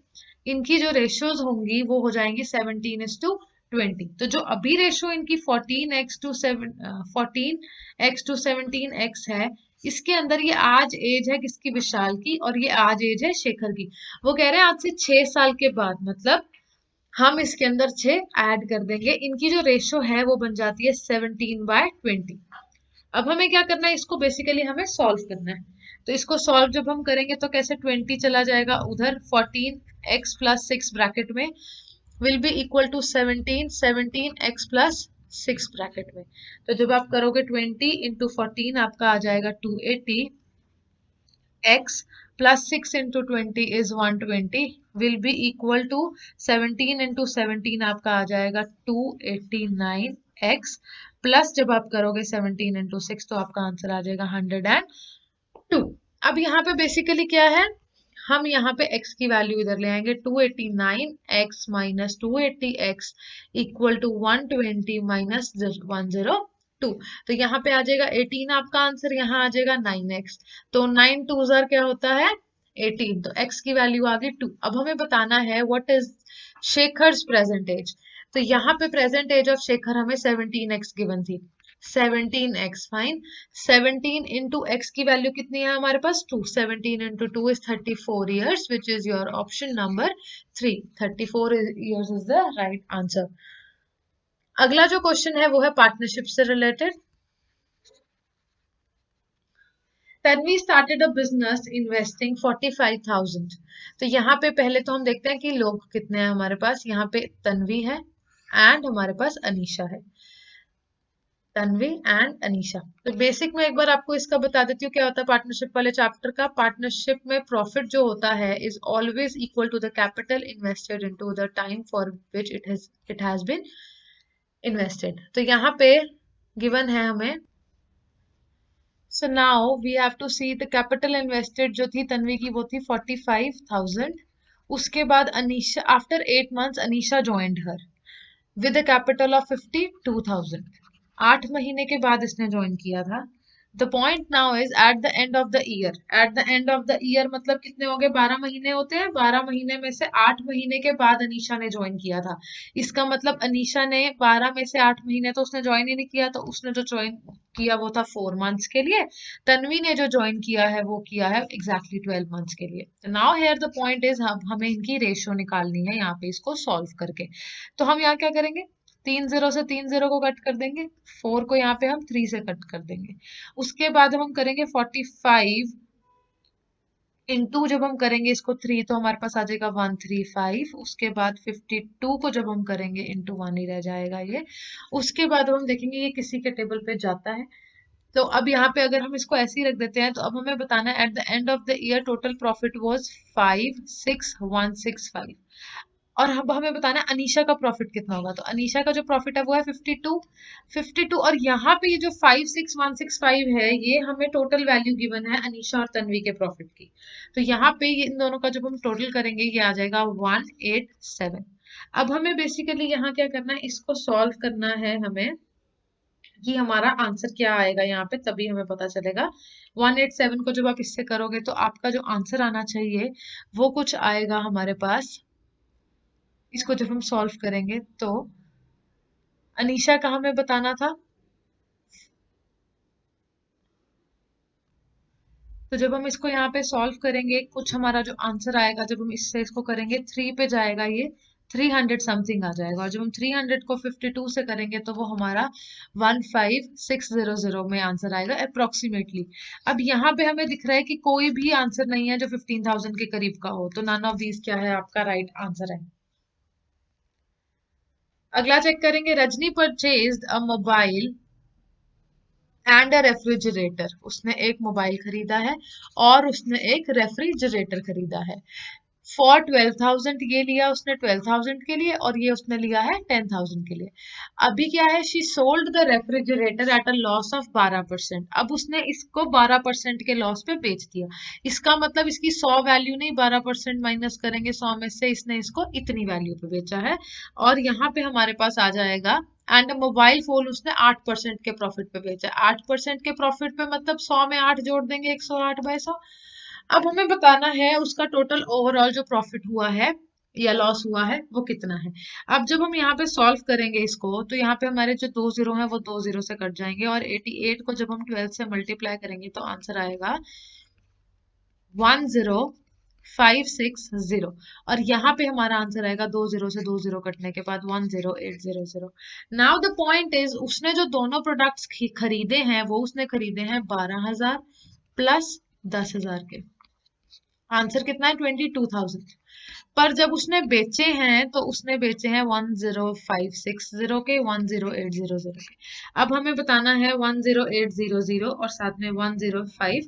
इनकी जो रेशियोज होंगी वो हो जाएंगी 17:20। तो जो अभी रेशियो इनकी 14x है, इसके अंदर ये आज एज है किसकी, विशाल की, और ये आज एज है शेखर की। वो कह रहे हैं आज से 6 साल के बाद, मतलब हम इसके अंदर 6 ऐड कर देंगे, इनकी जो रेशो है वो बन जाती है 17/20। अब हमें क्या करना है, इसको बेसिकली हमें सॉल्व करना है। तो इसको सॉल्व जब हम करेंगे तो कैसे, 20 चला जाएगा उधर, 14x प्लस 6 ब्रैकेट में will be equal to 17, 17x plus 6 bracket में। तो जब आप करोगे 20 इंटू 14 आपका आ जाएगा 280 x plus 6 into 20 is 120 will be equal to 17 into 17 आपका आ जाएगा 289x प्लस जब आप करोगे 17 into 6 तो आपका आंसर आ जाएगा 102। अब यहाँ पे बेसिकली क्या है, हम यहाँ पे x की वैल्यू इधर ले आएंगे 289x minus 280x equal to 120 minus 102। तो यहाँ पे आ जाएगा 18 आपका आंसर, यहाँ आ जाएगा 9x। तो 9 2 क्या होता है 18, तो x की वैल्यू आ गई 2। अब हमें बताना है व्हाट इज शेखर्स प्रेजेंट एज। तो यहाँ पे प्रेजेंट एज ऑफ शेखर हमें 17x गिवन थी, 17x फाइन। 17 इंटू x की वैल्यू कितनी है हमारे पास 2, 17 into 2 is 34 years which is your option number 3, 34 years is the right answer। अगला जो क्वेश्चन है वो है पार्टनरशिप से related. Tanvi started a business investing 45,000। तो यहाँ पे पहले तो हम देखते हैं कि लोग कितने हैं हमारे पास। यहाँ पे तन्वी है एंड हमारे पास अनीशा है, तन्वी एंड अनीशा। तो बेसिक में एक बार आपको इसका बता देती हूँ क्या होता है पार्टनरशिप वाले चैप्टर का। पार्टनरशिप में प्रॉफिट जो होता है is always equal to the capital invested into the time for which it has been invested. तो यहाँ पे गिवन है हमें, so now we have to see the capital invested जो थी तन्वी की वो थी 45,000। उसके बाद Anisha after 8 months Anisha joined her with a capital of 52,000। 8 महीने के बाद इसने ज्वाइन किया था। The point now is at the end of the year. Eight the end of the year मतलब कितने हो गए, 12 महीने होते हैं। 12 महीने में से 8 महीने के बाद अनीशा ने ज्वाइन किया था। इसका मतलब अनीशा ने 12 में से 8 महीने तो उसने ज्वाइन ही नहीं किया, तो उसने जो ज्वाइन किया वो था 4 months के लिए। तन्वी ने जो ज्वाइन किया है वो किया है एग्जैक्टली 12 months के लिए। Now here the point is हमें इनकी रेशियो निकालनी है यहाँ पे इसको सॉल्व करके। तो हम यहाँ क्या करेंगे, 3 0 से 3 0 को कट कर देंगे, 4 को यहाँ पे हम 3 से कट कर देंगे। उसके बाद हम करेंगे 45 इंटू, जब हम करेंगे इसको 3 तो हमारे पास आ जाएगा 135। उसके बाद 52 को जब हम करेंगे इंटू 1 ही रह जाएगा ये। उसके बाद हम देखेंगे ये किसी के टेबल पे जाता है। तो अब यहाँ पे अगर हम इसको ऐसे ही रख देते हैं तो अब हमें बताना है at the end of the year total profit was 56165। और अब हमें बताना है अनीशा का प्रॉफिट कितना होगा। तो अनीशा का जो प्रॉफिट है वो है 52। और यहाँ पे ये जो 56165 है ये हमें टोटल वैल्यू गिवन है अनीशा और तन्वी के प्रॉफिट की। तो यहाँ पे ये इन दोनों का जब हम टोटल करेंगे ये आ जाएगा 187। अब हमें बेसिकली यहाँ क्या करना है, इसको सॉल्व करना है हमें कि हमारा आंसर क्या आएगा यहाँ पे, तभी हमें पता चलेगा। 187 को जब आप इससे करोगे तो आपका जो आंसर आना चाहिए वो कुछ आएगा हमारे पास। इसको जब हम सॉल्व करेंगे तो अनीशा का हमें बताना था। तो जब हम इसको यहाँ पे सॉल्व करेंगे कुछ हमारा जो आंसर आएगा, जब हम इससे इसको करेंगे 3 पे जाएगा ये 300 समथिंग आ जाएगा। और जब हम 300 को 52 से करेंगे तो वो हमारा 15600 में आंसर आएगा अप्रोक्सीमेटली। अब यहाँ पे हमें दिख रहा है कि कोई भी आंसर नहीं है जो 15,000 के करीब का हो, तो नन ऑफ दीज क्या है आपका राइट आंसर है। अगला चेक करेंगे, Rajni purchased a mobile and a refrigerator. उसने एक मोबाइल खरीदा है और उसने एक रेफ्रिजरेटर खरीदा है। फॉर 12,000 ये लिया उसने 12,000 के लिए और ये उसने लिया है 10,000 के लिए। अभी क्या है, she sold the refrigerator at a loss of 12%। अब उसने इसको 12% के लॉस पे बेच दिया। इसका मतलब इसकी 100 वैल्यू नहीं, 12% माइनस करेंगे 100 में से, इसने इसको इतनी वैल्यू पे बेचा है। और यहाँ पे हमारे पास आ जाएगा एंड मोबाइल फोन उसने 8% के प्रॉफिट पे बेचा। 8% के प्रॉफिट पे मतलब 100 में 8 जोड़ देंगे, 108/100। अब हमें बताना है उसका टोटल ओवरऑल जो प्रॉफिट हुआ है या लॉस हुआ है वो कितना है। अब जब हम यहाँ पे सॉल्व करेंगे इसको तो यहाँ पे हमारे जो 2 जीरो हैं वो 2 जीरो से कट जाएंगे और 88 को जब हम 12 से मल्टीप्लाई करेंगे तो आंसर आएगा 10560। और यहाँ पे हमारा आंसर आएगा 2 जीरो से 2 जीरो कटने के बाद 10800। नाउ द पॉइंट इज उसने जो दोनों प्रोडक्ट्स खरीदे हैं वो उसने खरीदे हैं 12,000 प्लस 10,000 के। आंसर कितना है 22,000। पर जब उसने बेचे हैं तो उसने बेचे हैं 10560 के, 10800 के। अब हमें बताना है 10800 और साथ में 10560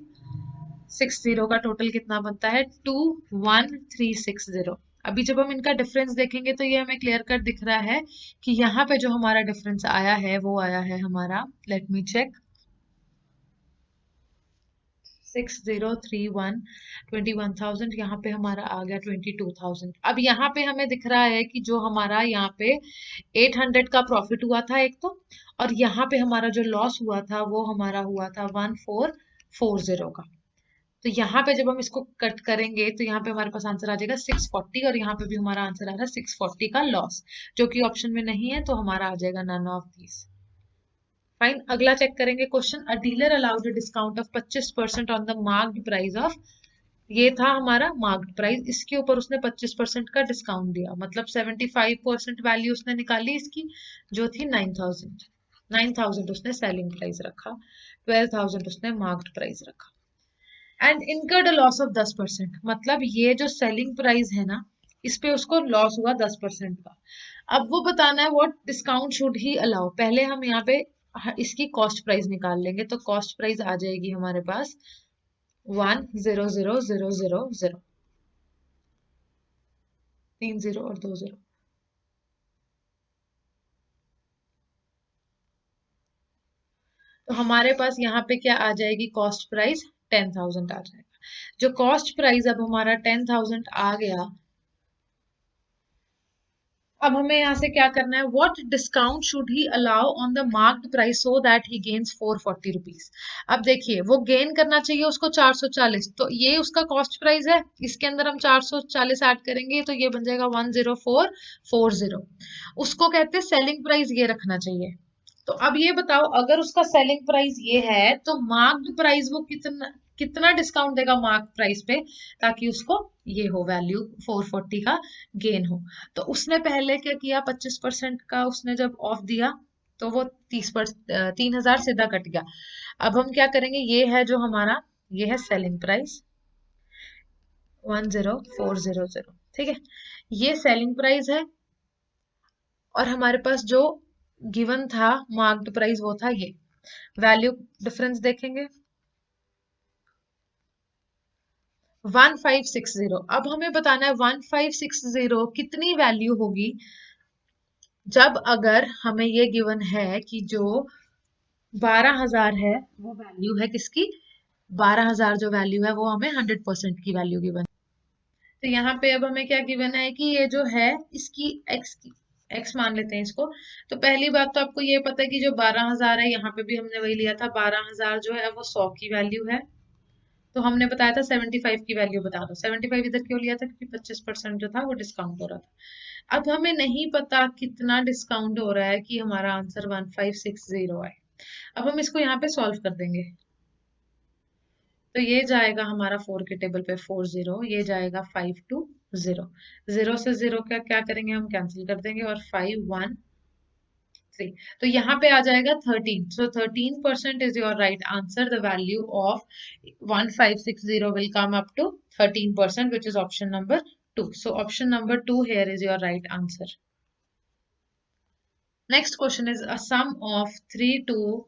60 का टोटल कितना बनता है 21360। अभी जब हम इनका डिफरेंस देखेंगे तो ये हमें क्लियर कट दिख रहा है कि यहाँ पे जो हमारा डिफरेंस आया है वो आया है हमारा, लेट मी चेक, 6031, 21,000, यहाँ पे हमारा आ गया 22,000। अब यहाँ पे हमें दिख रहा है कि जो हमारा यहाँ पे 800 का प्रॉफिट हुआ था एक तो, और यहाँ पे हमारा जो लॉस हुआ था वो हमारा हुआ था 1440 का। तो यहाँ पे जब हम इसको कट करेंगे तो यहाँ पे हमारे पास आंसर आ जाएगा 640, और यहाँ पे भी हमारा आंसर आ रहा है 640 का लॉस, जो कि ऑप्शन में नहीं है, तो हमारा आ जाएगा नन ऑफ दीज। फाइन, अगला चेक करेंगे question. A dealer allowed a discount of 25% on the marked price of, ये था हमारा मार्क्ड प्राइस, इसके ऊपर उसने 25% का डिस्काउंट दिया, मतलब 75% वैल्यू उसने निकाली इसकी, जो थी 9000। 9000 उसने सेलिंग प्राइस रखा, 12000 उसने मार्क्ड प्राइस रखा, and incurred a loss of 10%, मतलब ये जो सेलिंग प्राइस है ना, इस पे उसको लॉस हुआ 10% का। अब वो बताना है what discount should he allow. पहले हम यहाँ पे इसकी कॉस्ट प्राइस निकाल लेंगे, तो कॉस्ट प्राइस आ जाएगी हमारे पास 100,000, 3 0 और 2 0। तो हमारे पास यहाँ पे क्या आ जाएगी, कॉस्ट प्राइस 10,000 आ जाएगा। जो कॉस्ट प्राइस अब हमारा 10,000 आ गया, अब हमें यहाँ से क्या करना है, what discount should he allow on the marked price so that he gains 440 rupees. अब देखिए वो गेन करना चाहिए उसको 440, तो ये उसका कॉस्ट प्राइस है, इसके अंदर हम 440 ऐड करेंगे तो ये बन जाएगा 10440। उसको कहते हैं सेलिंग प्राइस ये रखना चाहिए। तो अब ये बताओ, अगर उसका सेलिंग प्राइस ये है तो मार्क्ड प्राइस वो कितना कितना डिस्काउंट देगा मार्क प्राइस पे, ताकि उसको ये हो वैल्यू 440 का गेन हो। तो उसने पहले क्या किया, 25% का उसने जब ऑफ दिया तो वो 3,000 सीधा कट गया। अब हम क्या करेंगे, ये है जो हमारा, ये है सेलिंग प्राइस 10400, ठीक है, ये सेलिंग प्राइस है, और हमारे पास जो गिवन था मार्क्ड प्राइस वो था ये। वैल्यू डिफरेंस देखेंगे 1560। अब हमें बताना है 1560 कितनी वैल्यू होगी जब, अगर हमें ये गिवन है कि जो 12,000 है वो वैल्यू है किसकी, 12,000 जो वैल्यू है वो हमें 100% की वैल्यू गिवन। तो यहाँ पे अब हमें क्या गिवन है कि ये जो है इसकी एक्स मान लेते हैं इसको। तो पहली बात तो आपको ये पता है कि जो 12,000 है, यहाँ पे भी हमने वही लिया था, 12,000 जो है वो 100 की वैल्यू है। तो हमने बताया था 75 की वैल्यू बता दो। 75 इधर क्यों लिया था, क्योंकि 25% जो था वो डिस्काउंट हो रहा था। अब हमें नहीं पता कितना डिस्काउंट हो रहा है कि हमारा आंसर 1560 आए। अब हम इसको यहाँ पे सॉल्व कर देंगे। तो ये जाएगा हमारा 4 के टेबल पे 40, ये जाएगा 520, 0 से 0 का क्या करेंगे, हम कैंसिल कर देंगे, और 513, तो यहाँ पे आ जाएगा 13। So 13% is your right answer. The value of 1560 will come up to 13%, which is option number 2। So option number 2 here is your right answer. Next question is a sum of 3 2,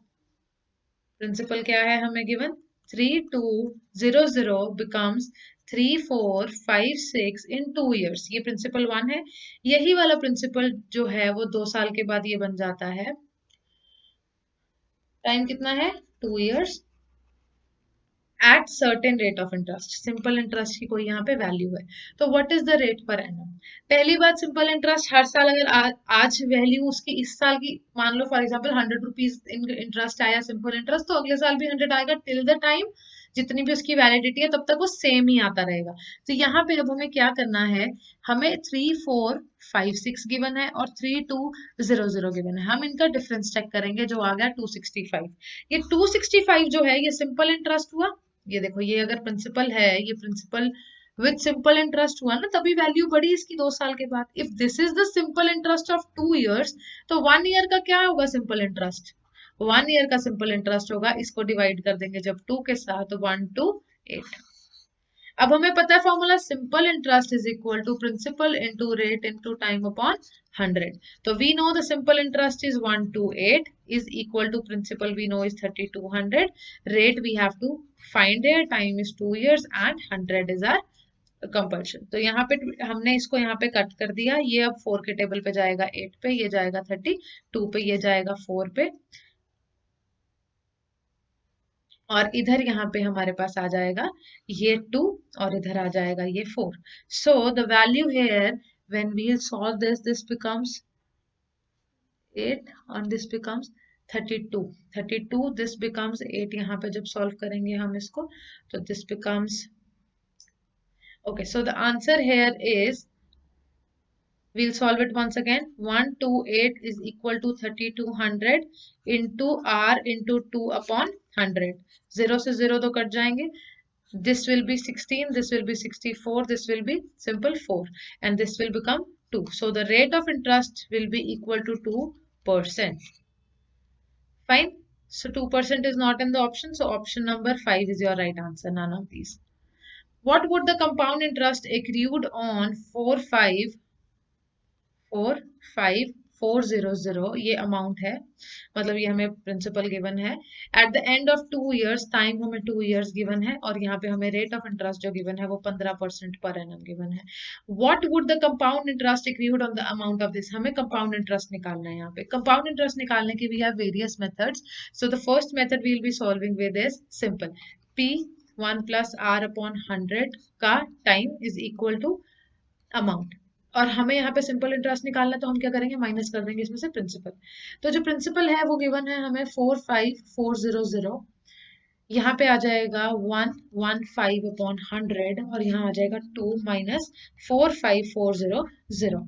principal क्या है हमें गिवन, 3200 becomes 3456 in 2 years। ये प्रिंसिपल 1 है। यही वाला प्रिंसिपल जो है वो 2 साल के बाद ये बन जाता है। टाइम कितना है, 2 years, at certain rate of interest. Simple interest की कोई यहाँ पे वैल्यू है, तो what is the rate per annum. पहली बात, सिंपल इंटरेस्ट हर साल, अगर आज वैल्यू उसकी इस साल की मान लो फॉर एग्जांपल 100 रुपीज इंटरेस्ट आया सिंपल इंटरेस्ट, तो अगले साल भी 100 आएगा टिल द टाइम जितनी भी उसकी वैलिडिटी है, तब तक वो सेम ही आता रहेगा। तो यहाँ पे अब हमें क्या करना है, हमें 3456 गिवन है और 3200 गिवन है। हम इनका डिफरेंस चेक करेंगे, जो आ गया 265। ये 265 जो है ये सिंपल इंटरेस्ट हुआ। ये देखो, ये अगर प्रिंसिपल है, ये प्रिंसिपल विद सिंपल इंटरेस्ट हुआ ना, तभी वैल्यू बढ़ी इसकी 2 साल के बाद। If this is the simple interest of 2 years, तो 1 year का क्या होगा सिंपल इंटरेस्ट, 1 year का सिंपल इंटरेस्ट होगा, इसको डिवाइड कर देंगे जब 2 के साथ, 1 to 8। अब हमें पता है formula, simple interest is equal to principal into rate into time upon 100. तो we know the simple interest is 128 is equal to principal we know is 3200, rate we have to find it, time is 2 years and 100 is our compulsion. तो यहाँ पे हमने इसको यहाँ पे कट कर दिया, ये अब 4 के टेबल पे जाएगा 8 पे, ये जाएगा 32 पे, ये जाएगा 4 पे, और इधर यहाँ पे हमारे पास आ जाएगा ये 2 और इधर आ जाएगा ये 4. So the value here when we solve this becomes 8 और दिस बिकम्स 32. This becomes 8. यहाँ पे जब सॉल्व करेंगे हम इसको तो this becomes, okay, so the answer here is, we'll solve it once again. 128 is equal to 3200 into r into 2 upon 100. 0 से 0 तो कट जाएंगे. This will be 16, this will be 64, this will be simple 4, and this will become 2. So the rate of interest will be equal to 2%. Fine. So 2% is not in the option. So option number 5 is your right answer. None of these. What would the compound interest accrued on 45400, ये अमाउंट है, मतलब ये हमें प्रिंसिपल गिवन है, at the end of 2 years, time हमें 2 years गिवन है, और यहाँ पे हमें रेट ऑफ इंटरेस्ट जो गिवन है वो 15% पर एनम गिवन है. What would the compound interest accrued on the amount of this, हमें कंपाउंड इंटरेस्ट निकालना है. यहाँ पे कंपाउंड इंटरेस्ट निकालने की we have various methods. So the first method we will be solving with is simple, p 1 plus r upon 100 का time is equal to amount, और हमें यहाँ पे सिंपल इंटरेस्ट निकालना है तो हम क्या करेंगे, माइनस कर देंगे इसमें से प्रिंसिपल. तो जो प्रिंसिपल है वो गिवन है हमें 45400, यहाँ पे आ जाएगा 115 अपॉन 100 और यहाँ आ जाएगा 2 माइनस 45400.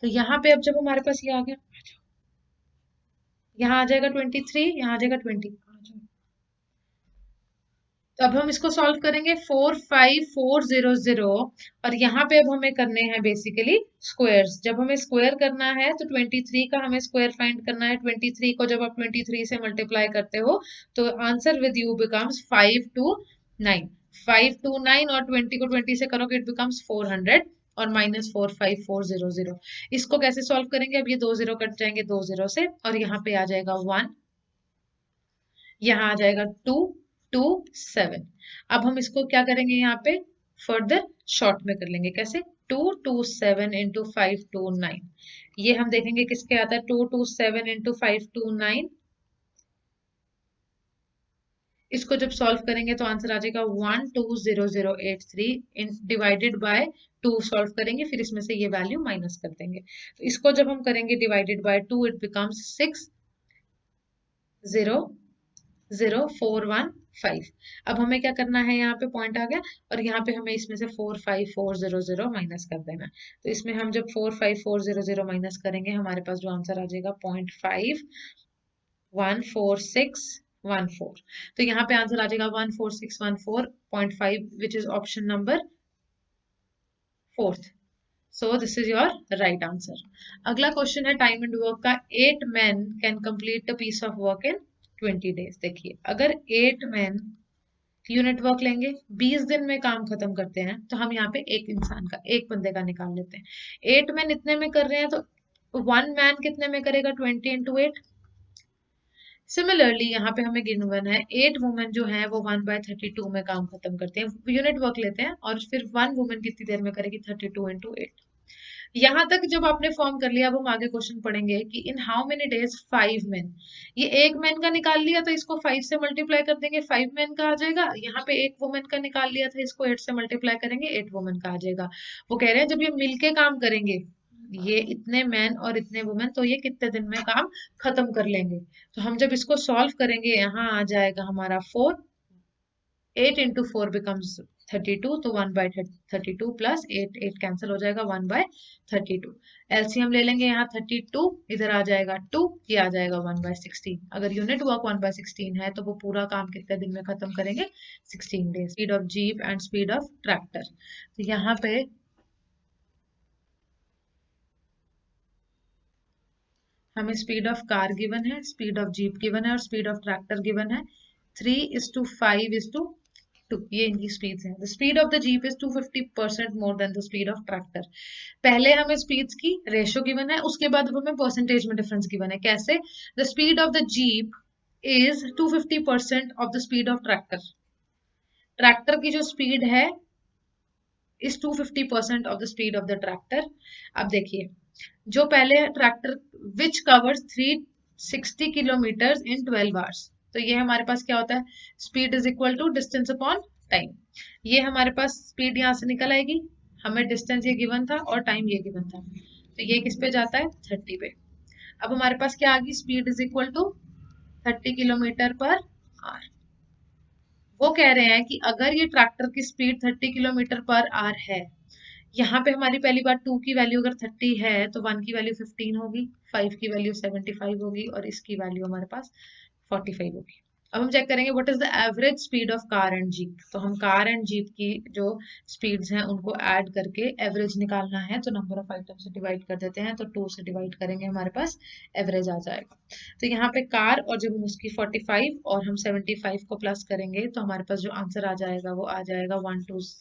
तो यहाँ पे अब जब हमारे पास ये आ गया, यहाँ आ जाएगा 23, यहाँ आ जाएगा 20. तो अब हम इसको सॉल्व करेंगे 45400, और यहाँ पे अब हमें करने हैं बेसिकली स्क्वायर्स. जब हमें स्क्वायर करना है तो 23 का हमें स्क्वायर फाइंड करना है. 23 को जब आप 23 से मल्टीप्लाई करते हो तो आंसर विद यू बिकम्स 529. 529 और 20 को 20 से करोगे इट बिकम्स 400 और माइनस 45400. इसको कैसे सॉल्व करेंगे, अब ये 2 0 कट जाएंगे 2 0 से, और यहाँ पे आ जाएगा 1, यहाँ आ जाएगा 2 2 7. अब हम इसको क्या करेंगे, यहाँ पे फर्दर शॉर्ट में कर लेंगे. कैसे, 2 2 7 इंटू 5 2 9. ये हम देखेंगे किसके आता है, 2 2 7 इंटू 5 2 9. इसको जब सॉल्व करेंगे तो आंसर आ जाएगा 120083 डिवाइडेड बाय 2 सॉल्व करेंगे, फिर इसमें से ये वैल्यू माइनस कर देंगे. तो इसको जब हम करेंगे डिवाइडेड बाय 2 इट बिकम्स 600415. अब हमें क्या करना है, यहाँ पे पॉइंट आ गया और यहाँ पे हमें इसमें से 45400 माइनस कर देना. तो इसमें हम जब 45400 माइनस करेंगे हमारे पास जो आंसर आ जाएगा 0.514614. तो यहाँ पे आंसर आ जाएगा 14614.5 विच is option number 4th. So this is your right answer. अगला क्वेश्चन है टाइम एंड वर्क का. 8 men can complete a piece of work in 20 days. देखिए, अगर 8 men यूनिट वर्क लेंगे, 20 दिन में काम खत्म करते हैं, तो हम यहाँ पे एक इंसान का, एक बंदे का निकाल लेते हैं. 8 मैन इतने में कर रहे हैं तो 1 मैन कितने में करेगा, 20 इंटू 8. सिमिलरली यहाँ पे हमें गिवन है 8 वुमेन जो है वो 1/32 में काम खत्म करते हैं, यूनिट वर्क लेते हैं, और फिर 1 वुमेन कितनी देर में करेगी, 32 इंटू 8. यहाँ तक जब आपने फॉर्म कर लिया, अब हम आगे क्वेश्चन पढ़ेंगे कि in how many days 5 men. ये एक मैन का निकाल लिया तो इसको 5 से मल्टीप्लाई कर देंगे, 5 men का आ जाएगा. यहाँ पे एक वुमेन का निकाल लिया था, इसको 8 से मल्टीप्लाई करेंगे, 8 वुमेन का आ जाएगा. वो कह रहे हैं जब ये मिलके काम करेंगे, ये इतने मैन और इतने वुमेन, तो ये कितने दिन में काम खत्म कर लेंगे. तो हम जब इसको सॉल्व करेंगे, यहाँ आ जाएगा हमारा 4. 8 इंटू 4 बिकम्स 32, तो 1/32 प्लस 8 8 कैंसिल हो जाएगा, 1/32. एलसीएम ले लेंगे, यहाँ 32 इधर आ जाएगा 2, ये आ जाएगा 1/16. अगर यूनिट वर्क 1/16 है तो वो पूरा काम कितने दिन में खत्म करेंगे, 16 days. Speed of jeep and speed of tractor. तो यहाँ पे हमें स्पीड ऑफ कार गिवन है, स्पीड ऑफ जीप गिवन है और स्पीड ऑफ ट्रैक्टर गिवन है. 3:5:2 2, ये इनकी स्पीड्स हैं. The speed of the jeep is 250% more than the speed of tractor. पहले हमें स्पीड्स की रेशियो गिवन है, उसके बाद अब हमें परसेंटेज में डिफरेंस गिवन है. कैसे? The speed of the jeep is 250% of the speed of tractor. Tractor की जो स्पीड है is 250% of the speed of the tractor. अब देखिए, जो पहले tractor which covers 360 kilometre in 12 hours. तो ये हमारे पास क्या होता है? Speed is equal to distance upon time. ये हमारे पास स्पीड यहाँ से निकल आएगी, हमें डिस्टेंस ये गिवन था और टाइम ये गिवन था, तो ये किस पे जाता है? 30 पे. अब हमारे पास क्या आ गई? Speed is equal to 30 kilometre per hour. वो कह रहे हैं कि अगर ये ट्रैक्टर की स्पीड 30 किलोमीटर पर आवर है, यहाँ पे हमारी पहली बात 2 की वैल्यू अगर 30 है तो 1 की वैल्यू 15 होगी, 5 की वैल्यू 75 होगी और इसकी वैल्यू हमारे पास 45 होगी. अब हम चेक करेंगे what is the average speed of car and jeep. तो हम कार एंड जीप की जो स्पीड्स हैं उनको ऐड करके एवरेज निकालना है. तो नंबर ऑफ आइटम से डिवाइड कर देते हैं, तो 2 से डिवाइड करेंगे, हमारे पास एवरेज आ जाएगा. तो यहाँ पे कार और जब हम उसकी 45 और हम 75 को प्लस करेंगे तो हमारे पास जो आंसर आ जाएगा वो आ जाएगा 120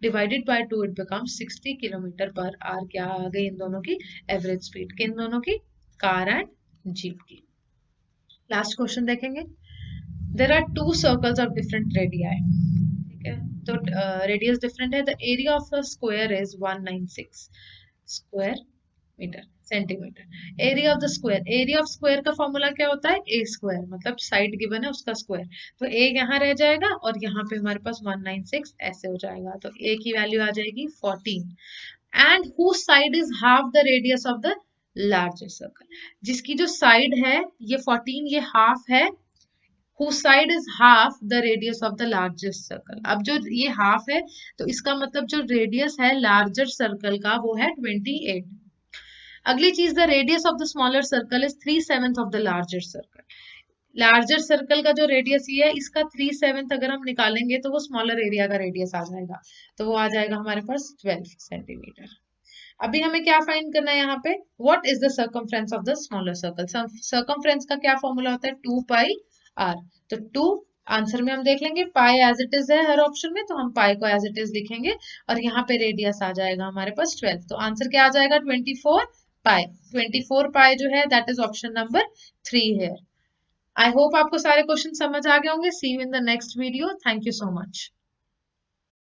divided by 2 it becomes 60 kilometre per our. क्या आ गई इन दोनों की एवरेज स्पीड? किन दोनों की? कार एंड जीप की. लास्ट क्वेश्चन देखेंगे. There are 2 circles of different radii. ठीक है, तो रेडियस डिफरेंट है. The area of a square is 196 square metre centimetre. Area of the square, area of square का फॉर्मूला क्या होता है? ए स्क्वायर, मतलब साइड गिवन है उसका स्क्वायर. तो ए यहाँ रह जाएगा और यहाँ पे हमारे पास 196 ऐसे हो जाएगा. तो ए की वैल्यू आ जाएगी 14. And whose side is half the radius of the larger circle. जिसकी जो साइड है ये 14, ये हाफ है. whose side is half the radius of the largest circle. अब जो ये हाफ है तो इसका मतलब जो रेडियस है लार्जर सर्कल का वो है 28. अगली चीज, the radius of the smaller circle is 3/7 of the larger circle. Larger circle का जो रेडियस ये है इसका 3/7 अगर हम निकालेंगे तो वो स्मॉलर एरिया का रेडियस आ जाएगा. तो वो आ जाएगा हमारे पास 12 सेंटीमीटर. अभी हमें क्या फाइंड करना है यहाँ पे? What is the circumference of the smaller circle. Circumference का क्या फॉर्मूला होता है? 2 पाई आर. तो 2 आंसर में हम देख लेंगे, पाई एज इट इज है हर ऑप्शन में, तो हम पाई को एज इट इज लिखेंगे और यहाँ पे रेडियस आ जाएगा हमारे पास 12. तो आंसर क्या आ जाएगा? 24 पाई. 24 पाई जो है दैट इज ऑप्शन नंबर 3 है. आई होप आपको सारे क्वेश्चन समझ आ गए होंगे. See you in the next video. Thank you so much.